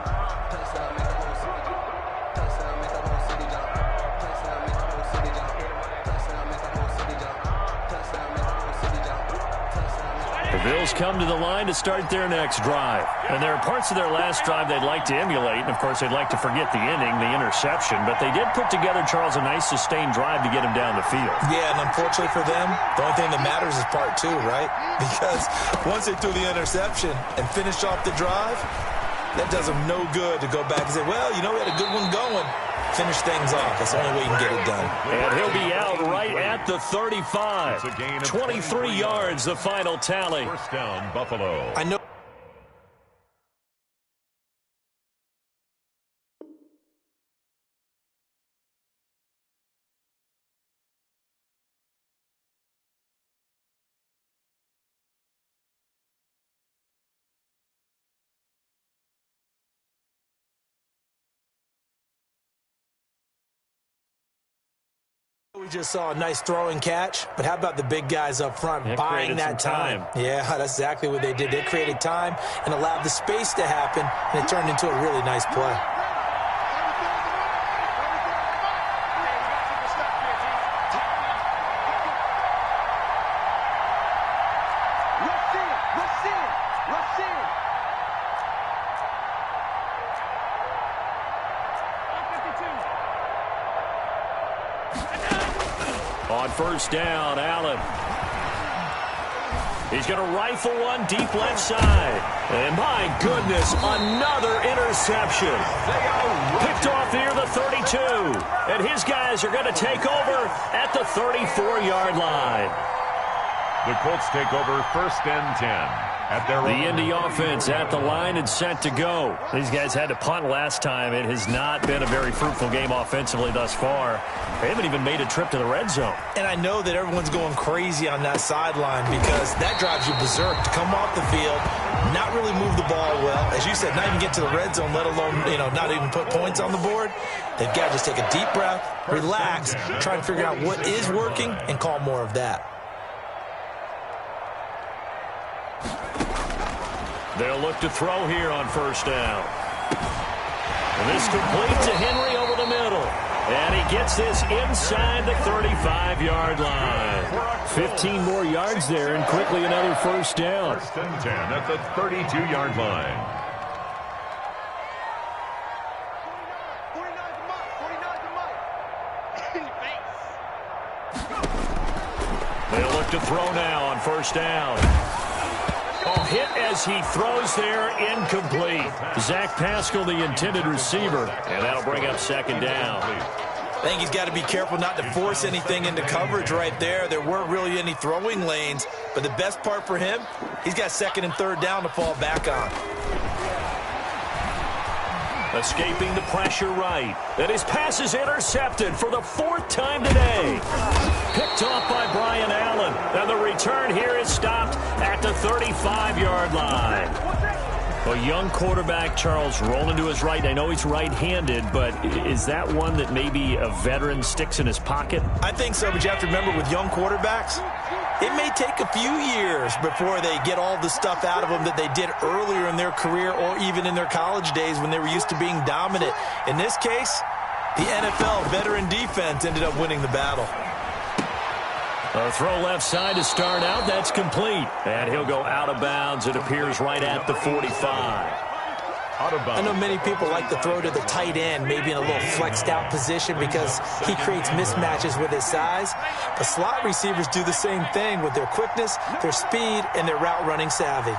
Bills come to the line to start their next drive. And there are parts of their last drive they'd like to emulate. And, of course, they'd like to forget the inning, the interception. But they did put together, Charles, a nice sustained drive to get him down the field. Yeah, and unfortunately for them, the only thing that matters is part 2, right? Because once they threw the interception and finished off the drive, that does them no good to go back and say, well, you know, we had a good one going. Finish things off. That's the only way you can get it done. And he'll be out right at the 35. 23 yards, the final tally. 1st down, Buffalo. I know. We just saw a nice throwing catch, but how about the big guys up front buying that time? Yeah, that's exactly what they did. They created time and allowed the space to happen, and it turned into a really nice play. On 1st down, Allen. He's going to rifle one deep left side. And my goodness, another interception. Picked off near the 32. And his guys are going to take over at the 34-yard line. The Colts take over 1st and 10. The Indy offense at the line and set to go. These guys had to punt last time. It has not been a very fruitful game offensively thus far. They haven't even made a trip to the red zone. And I know that everyone's going crazy on that sideline because that drives you berserk to come off the field, not really move the ball well. As you said, not even get to the red zone, let alone, not even put points on the board. They've got to just take a deep breath, relax, try and figure out what is working, and call more of that. They'll look to throw here on first down. And this complete to Henry over the middle. And he gets this inside the 35-yard line. 15 more yards there, and quickly another first down. First and 10 at the 32-yard line. 49's They'll look to throw now on first down. Oh, hit as he throws there, incomplete. Zach Pascal, the intended receiver, and that'll bring up second down. I think he's got to be careful not to force anything into coverage right there. There weren't really any throwing lanes, but the best part for him, he's got second and third down to fall back on. Escaping the pressure right. And his pass is intercepted for the fourth time today. Picked off by Brian Allen. And the return here is stopped at the 35-yard line. A young quarterback, Charles, rolling to his right. I know he's right-handed, but is that one that maybe a veteran sticks in his pocket? I think so, but you have to remember with young quarterbacks, it may take a few years before they get all the stuff out of them that they did earlier in their career or even in their college days when they were used to being dominant. In this case, the NFL veteran defense ended up winning the battle. A throw left side to start out. That's complete. And he'll go out of bounds. It appears right at the 45. I know many people like to throw to the tight end, maybe in a little flexed out position because he creates mismatches with his size. But slot receivers do the same thing with their quickness, their speed, and their route running savvy.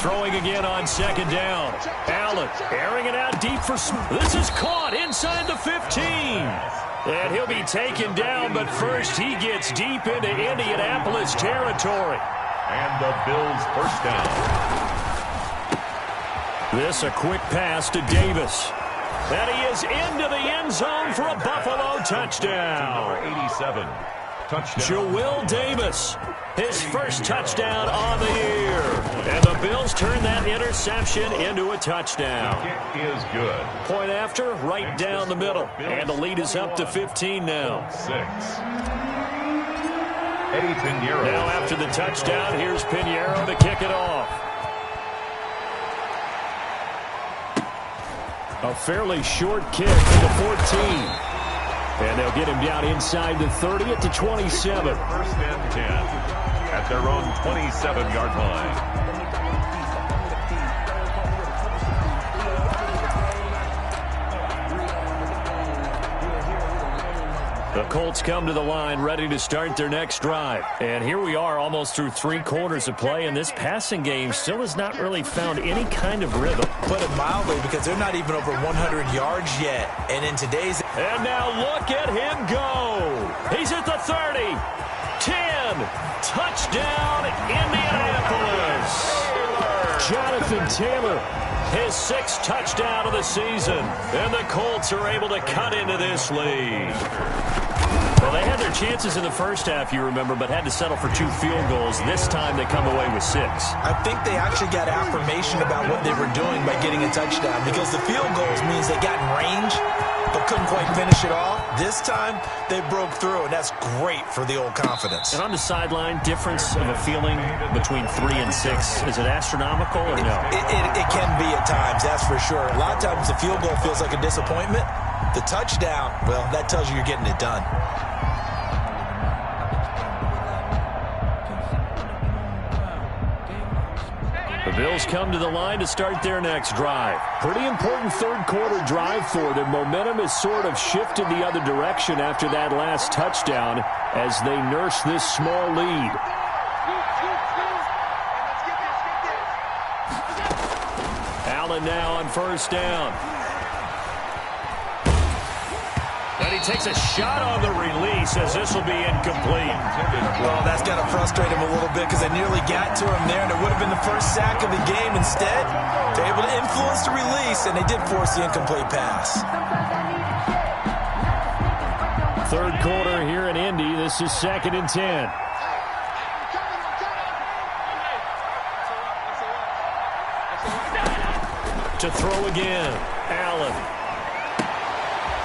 Throwing again on second down. Allen airing it out deep for this is caught inside the 15. And he'll be taken down, but first he gets deep into Indianapolis territory. And the Bills first down. This a quick pass to Davis. And he is into the end zone for a Buffalo touchdown. Number 87. Touchdown. Joel Davis, his first touchdown on the year. And the Bills turn that interception into a touchdown. Kick is good. Point after, right down the middle. And the lead is up to 15 now. 6. Eddie Pinheiro. Now after the touchdown, here's Pinheiro to kick it off. A fairly short kick to the 14. And they'll get him down inside the 30 at the 27. First and 10 at their own 27-yard line. The Colts come to the line ready to start their next drive. And here we are almost through 3 quarters of play, and this passing game still has not really found any kind of rhythm. Put it mildly, because they're not even over 100 yards yet. And in today's... And now look at him go. He's at the 30. 10. Touchdown, Indianapolis. Jonathan Taylor, his 6th touchdown of the season. And the Colts are able to cut into this lead. Well, they had their chances in the first half, you remember, but had to settle for 2 field goals. This time they come away with 6. I think they actually got affirmation about what they were doing by getting a touchdown, because the field goals means they got in range but couldn't quite finish it off. This time they broke through, and that's great for the old confidence. And on the sideline, difference of a feeling between 3 and 6, is it astronomical or no? It can be at times, that's for sure. A lot of times the field goal feels like a disappointment. The touchdown, well, that tells you you're getting it done. The Bills come to the line to start their next drive. Pretty important third quarter drive for them. Momentum has sort of shifted the other direction after that last touchdown as they nurse this small lead. Allen now on first down. And he takes a shot on the release as this will be incomplete. Well, that's got to frustrate him a little bit because they nearly got to him there, and it would have been the first sack of the game. Instead, they're able to influence the release, and they did force the incomplete pass. Third quarter here in Indy. Indy. This is 2nd and 10. To throw again, Allen.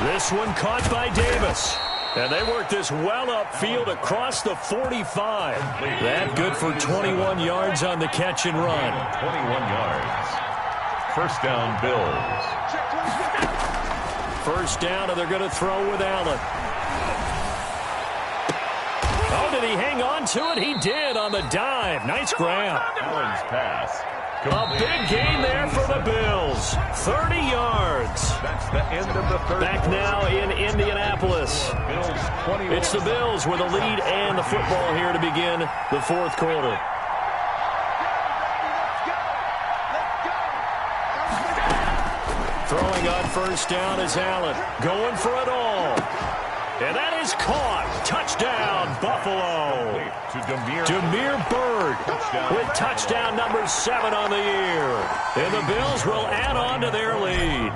This one caught by Davis. And they work this well upfield across the 45. That good for 21 yards on the catch and run. 21 yards. First down, Bills. First down, and they're going to throw with Allen. Oh, did he hang on to it? He did on the dive. Nice grab. Allen's pass. A big gain there for the Bills. 30 yards. That's the end of the third. Back now in Indianapolis. It's the Bills with a lead and the football here to begin the fourth quarter. Throwing on first down is Allen. Going for it all. And that is caught. Touchdown, Buffalo. To Demir Bird with touchdown number 7 on the year. And the Bills will add on to their lead.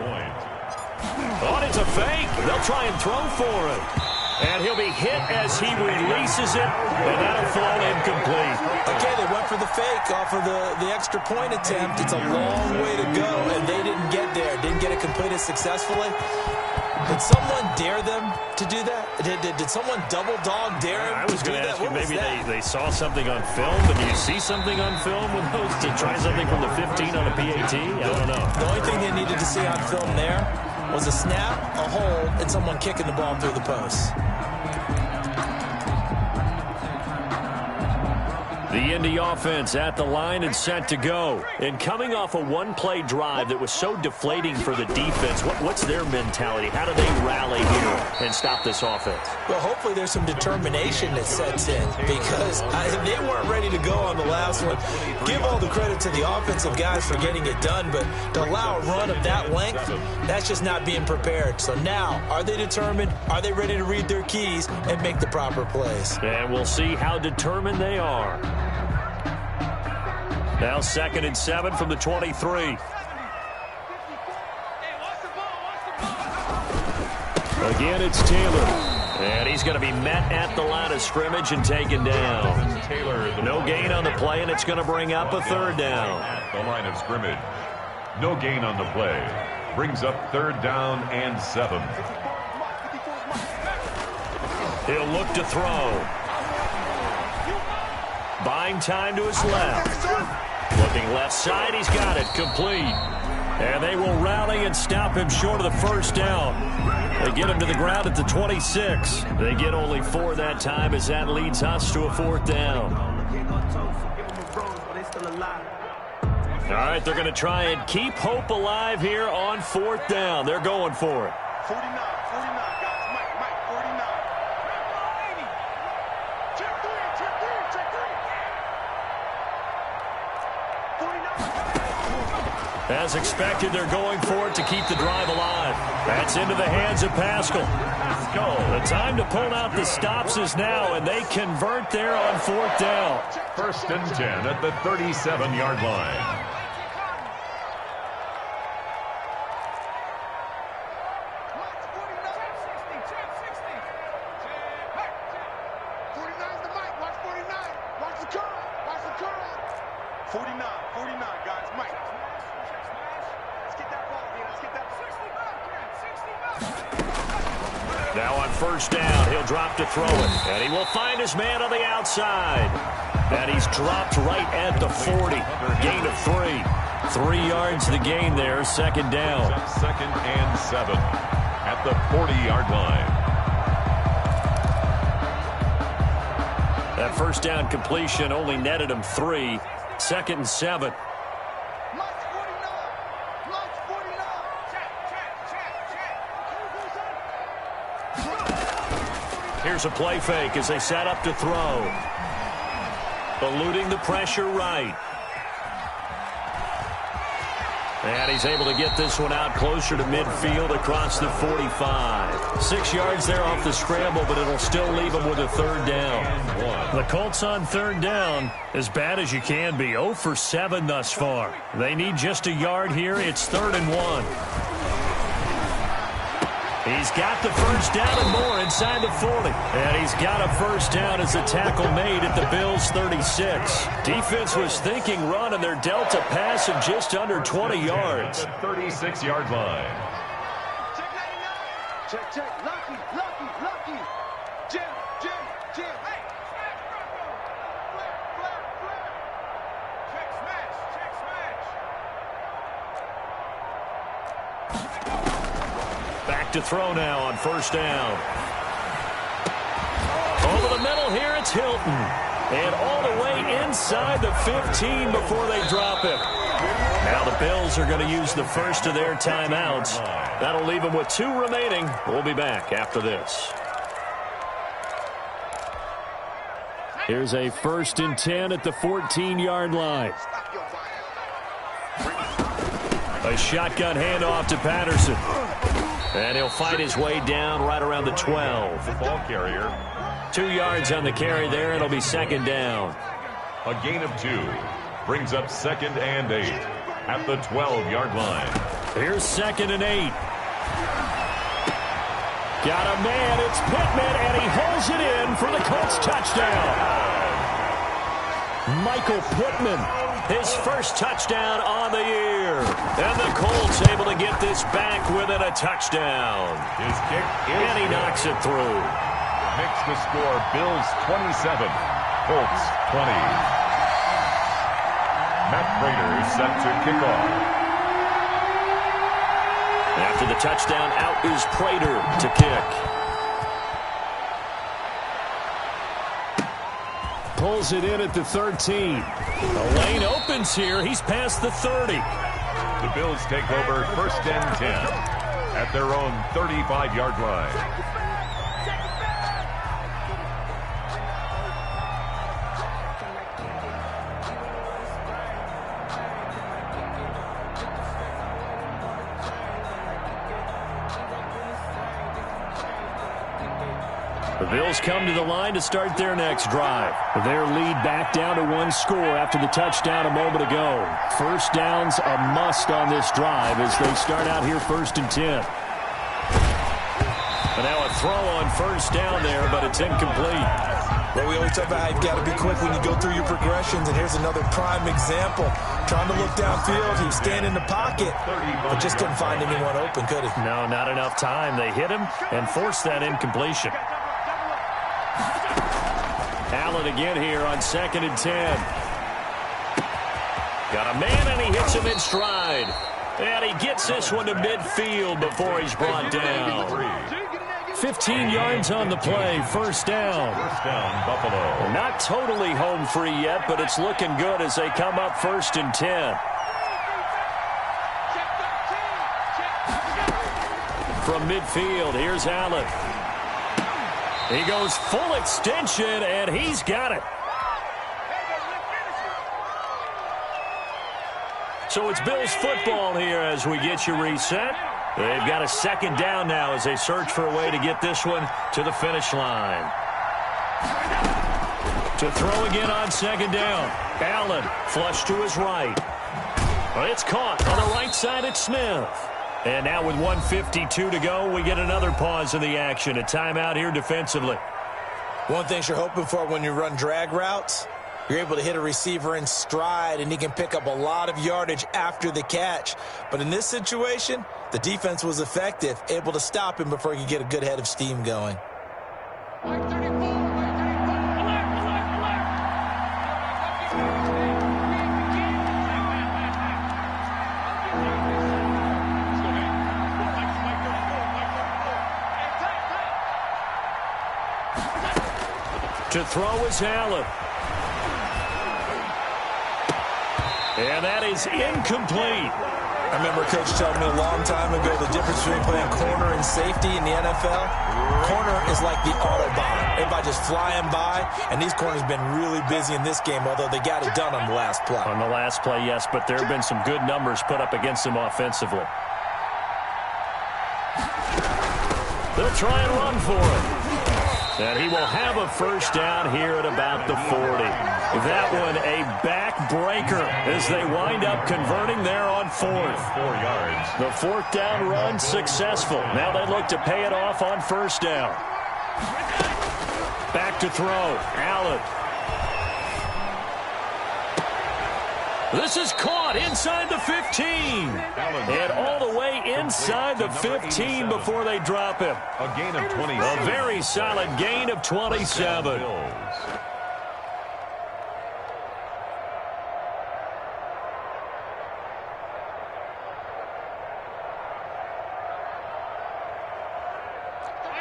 Oh, it's a fake. They'll try and throw for it. And he'll be hit as he releases it, and that'll fall incomplete. Okay, they went for the fake off of the extra point attempt. It's a long way to go, and they didn't get there. Didn't get it completed successfully. Did someone dare them to do that? Did someone double dog dare him I was going to ask you, maybe they saw something on film. Did you see something on film with those to try something from the 15 on a PAT? I don't know. The only thing they needed to see on film there was a snap, a hold, and someone kicking the ball through the post. The Indy offense at the line and set to go. And coming off a one-play drive that was so deflating for the defense, what's their mentality? How do they rally here and stop this offense? Well, hopefully there's some determination that sets in because they weren't ready to go on the last one. Give all the credit to the offensive guys for getting it done, but to allow a run of that length, that's just not being prepared. So now, are they determined? Are they ready to read their keys and make the proper plays? And we'll see how determined they are. Now 2nd and 7 from the 23. Again, it's Taylor. And he's going to be met at the line of scrimmage and taken down. No gain on the play, and it's going to bring up a third down. At the line of scrimmage. No gain on the play. Brings up 3rd down and 7. He'll look to throw. Buying time to his left. Looking left side, he's got it, complete. And they will rally and stop him short of the first down. They get him to the ground at the 26. They get only 4 that time as that leads us to a 4th down. All right, they're going to try and keep hope alive here on 4th down. They're going for it. 49, guys. Mike, 49. Check 3. As expected, they're going for it to keep the drive alive. That's into the hands of Pascal. The time to pull out the stops is now, and they convert there on 4th down. 1st and 10 at the 37-yard line. Now on 1st down, he'll drop to throw it. And he will find his man on the outside. And he's dropped right at the 40. Gain of 3. 3 yards the gain there, 2nd down. 2nd and 7 at the 40-yard line. That 1st down completion only netted him 3. 2nd and 7. Here's a play fake as they set up to throw. Eluding the pressure right. And he's able to get this one out closer to midfield across the 45. 6 yards there off the scramble, but it'll still leave him with a 3rd down. The Colts on 3rd down, as bad as you can be. 0 for 7 thus far. They need just a yard here. It's 3rd and 1. He's got the first down and more inside the 40. And he's got a first down as a tackle made at the Bills' 36. Defense was thinking run, and they're dealt a pass of just under 20 yards. At the 36-yard line. Check, check. Lucky. Jim. Hey. Flare. Check, smash. Back to throw now on first down. Over the middle here, it's Hilton. And all the way inside the 15 before they drop it. Now the Bills are going to use the first of their timeouts. That'll leave them with 2 remaining. We'll be back after this. Here's a 1st and 10 at the 14-yard line. A shotgun handoff to Patterson. And he'll fight his way down right around the 12. The ball carrier. 2 yards on the carry there. It'll be 2nd down. A gain of 2. Brings up 2nd and 8 at the 12-yard line. Here's 2nd and 8. Got a man. It's Pittman, and he holds it in for the Colts touchdown. Michael Pittman, his first touchdown on the year. And the Colts able to get this back within a touchdown. His kick is and he knocks it through. Makes the score Bills 27, Colts 20. Matt Prater is set to kick off. After the touchdown, out is Prater to kick. Pulls it in at the 13. The lane opens here. He's past the 30. The Bills take over 1st and 10 at their own 35-yard line. The Bills come to the line to start their next drive. Their lead back down to 1 score after the touchdown a moment ago. First down's a must on this drive as they start out here 1st and 10. And now a throw on first down there, but it's incomplete. Well, we always talk about how you've got to be quick when you go through your progressions, and here's another prime example. Trying to look downfield, he was standing in the pocket, but just couldn't find anyone open, could he? No, not enough time. They hit him and forced that incompletion. Allen again here on 2nd and 10. Got a man, and he hits him in stride. And he gets this one to midfield before he's brought down. 15 yards on the play, first down. First down, Buffalo. Not totally home free yet, but it's looking good as they come up 1st and 10. From midfield, here's Allen. He goes full extension, and he's got it. So it's Bills football here as we get you reset. They've got a 2nd down now as they search for a way to get this one to the finish line. To throw again on 2nd down. Allen flush to his right. It's caught on the right side at Smith. And now with 1:52 to go, we get another pause in the action. A timeout here defensively. One thing you're hoping for when you run drag routes, you're able to hit a receiver in stride, and he can pick up a lot of yardage after the catch. But in this situation, the defense was effective, able to stop him before he could get a good head of steam going. To throw is Allen. And that is incomplete. I remember a coach telling me a long time ago the difference between playing corner and safety in the NFL. Corner is like the Autobahn. Everybody just flying by, and these corners have been really busy in this game, although they got it done on the last play. On the last play, yes, but there have been some good numbers put up against them offensively. They'll try and run for it. And he will have a first down here at about the 40. That one a back-breaking kicker as they wind up converting there on fourth. 4 yards. The fourth down run successful. Now they look to pay it off on first down. Back to throw. Allen. This is caught inside the 15. And all the way inside the 15 before they drop him. A gain of 27. A very solid gain of 27.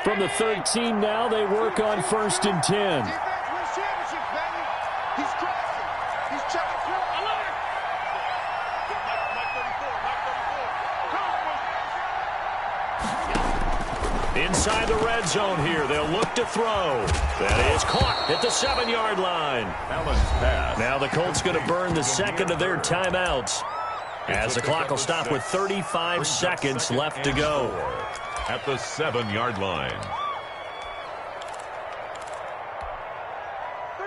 From the 13 now, they work on 1st and 10. Inside the red zone here, they'll look to throw. That is caught at the 7-yard line. Allen's pass. Now the Colts going to burn the second of their timeouts, as the clock will stop with 35 seconds left to go. At the 7-yard line.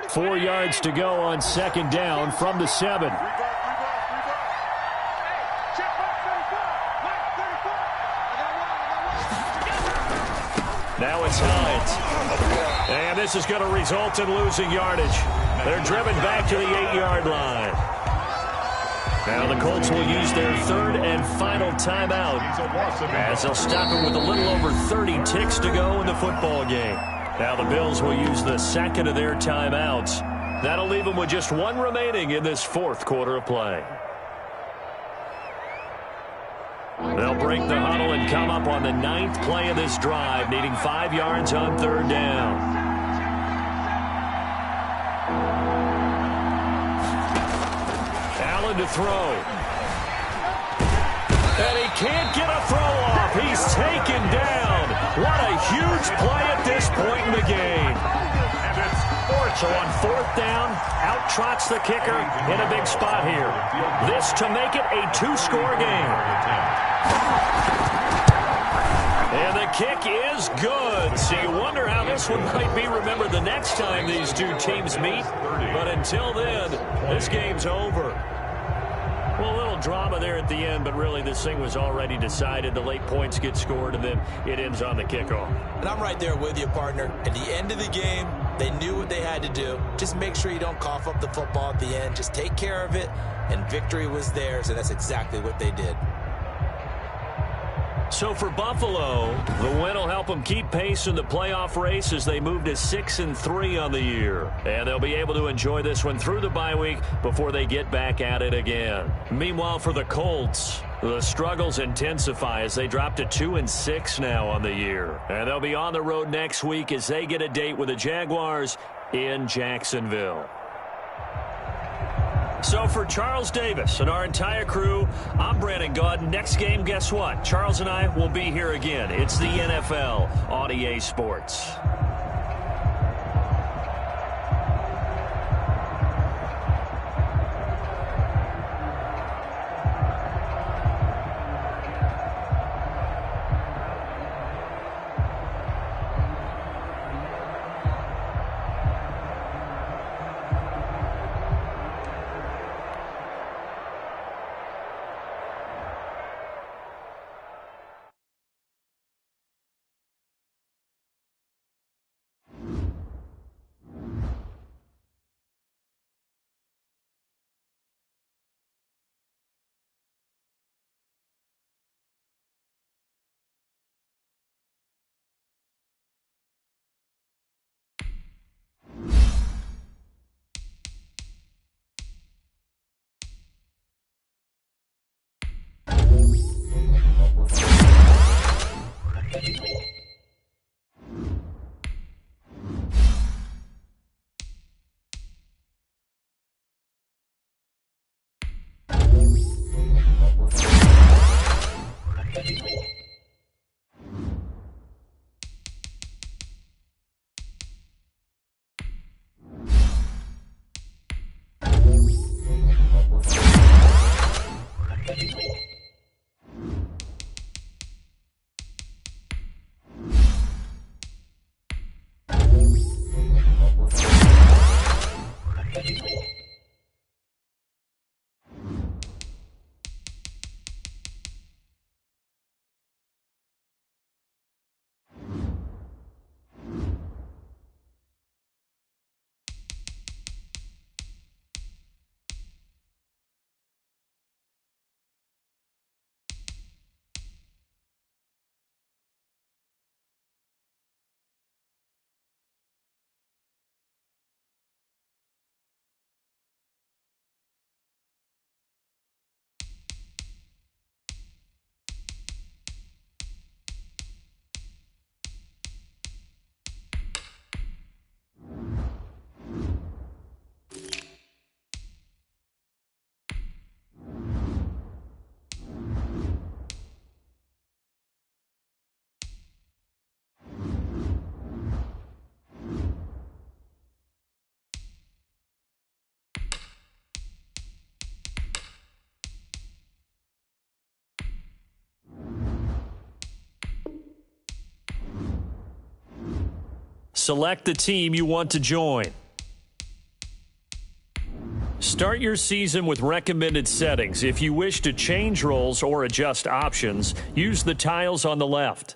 4 yards to go on 2nd down from the 7. Now it's Hines. And this is going to result in losing yardage. They're driven back to the 8-yard line. Now the Colts will use their 3rd and final timeout, as they'll stop it with a little over 30 ticks to go in the football game. Now the Bills will use the 2nd of their timeouts. That'll leave them with just 1 remaining in this 4th quarter of play. They'll break the huddle and come up on the 9th play of this drive, needing 5 yards on 3rd down. Allen to throw. And he can't get a throw off. He's taken down. What a huge play at this point in the game. And it's so on 4th down, out trots the kicker in a big spot here. This to make it a 2-score game. And the kick is good. So you wonder how this one might be remembered the next time these two teams meet. But until then, this game's over. Well, a little drama there at the end, but really this thing was already decided. The late points get scored, and then it ends on the kickoff. And I'm right there with you, partner. At the end of the game, they knew what they had to do. Just make sure you don't cough up the football at the end. Just take care of it, and victory was theirs, and that's exactly what they did. So for Buffalo, the win will help them keep pace in the playoff race as they move to 6-3 on the year. And they'll be able to enjoy this one through the bye week before they get back at it again. Meanwhile, for the Colts, the struggles intensify as they drop to 2-6 now on the year. And they'll be on the road next week as they get a date with the Jaguars in Jacksonville. So for Charles Davis and our entire crew, I'm Brandon Gaudin. Next game, guess what? Charles and I will be here again. It's the NFL on EA Sports. select the team you want to join. Start your season with recommended settings. If you wish to change roles or adjust options, use the tiles on the left.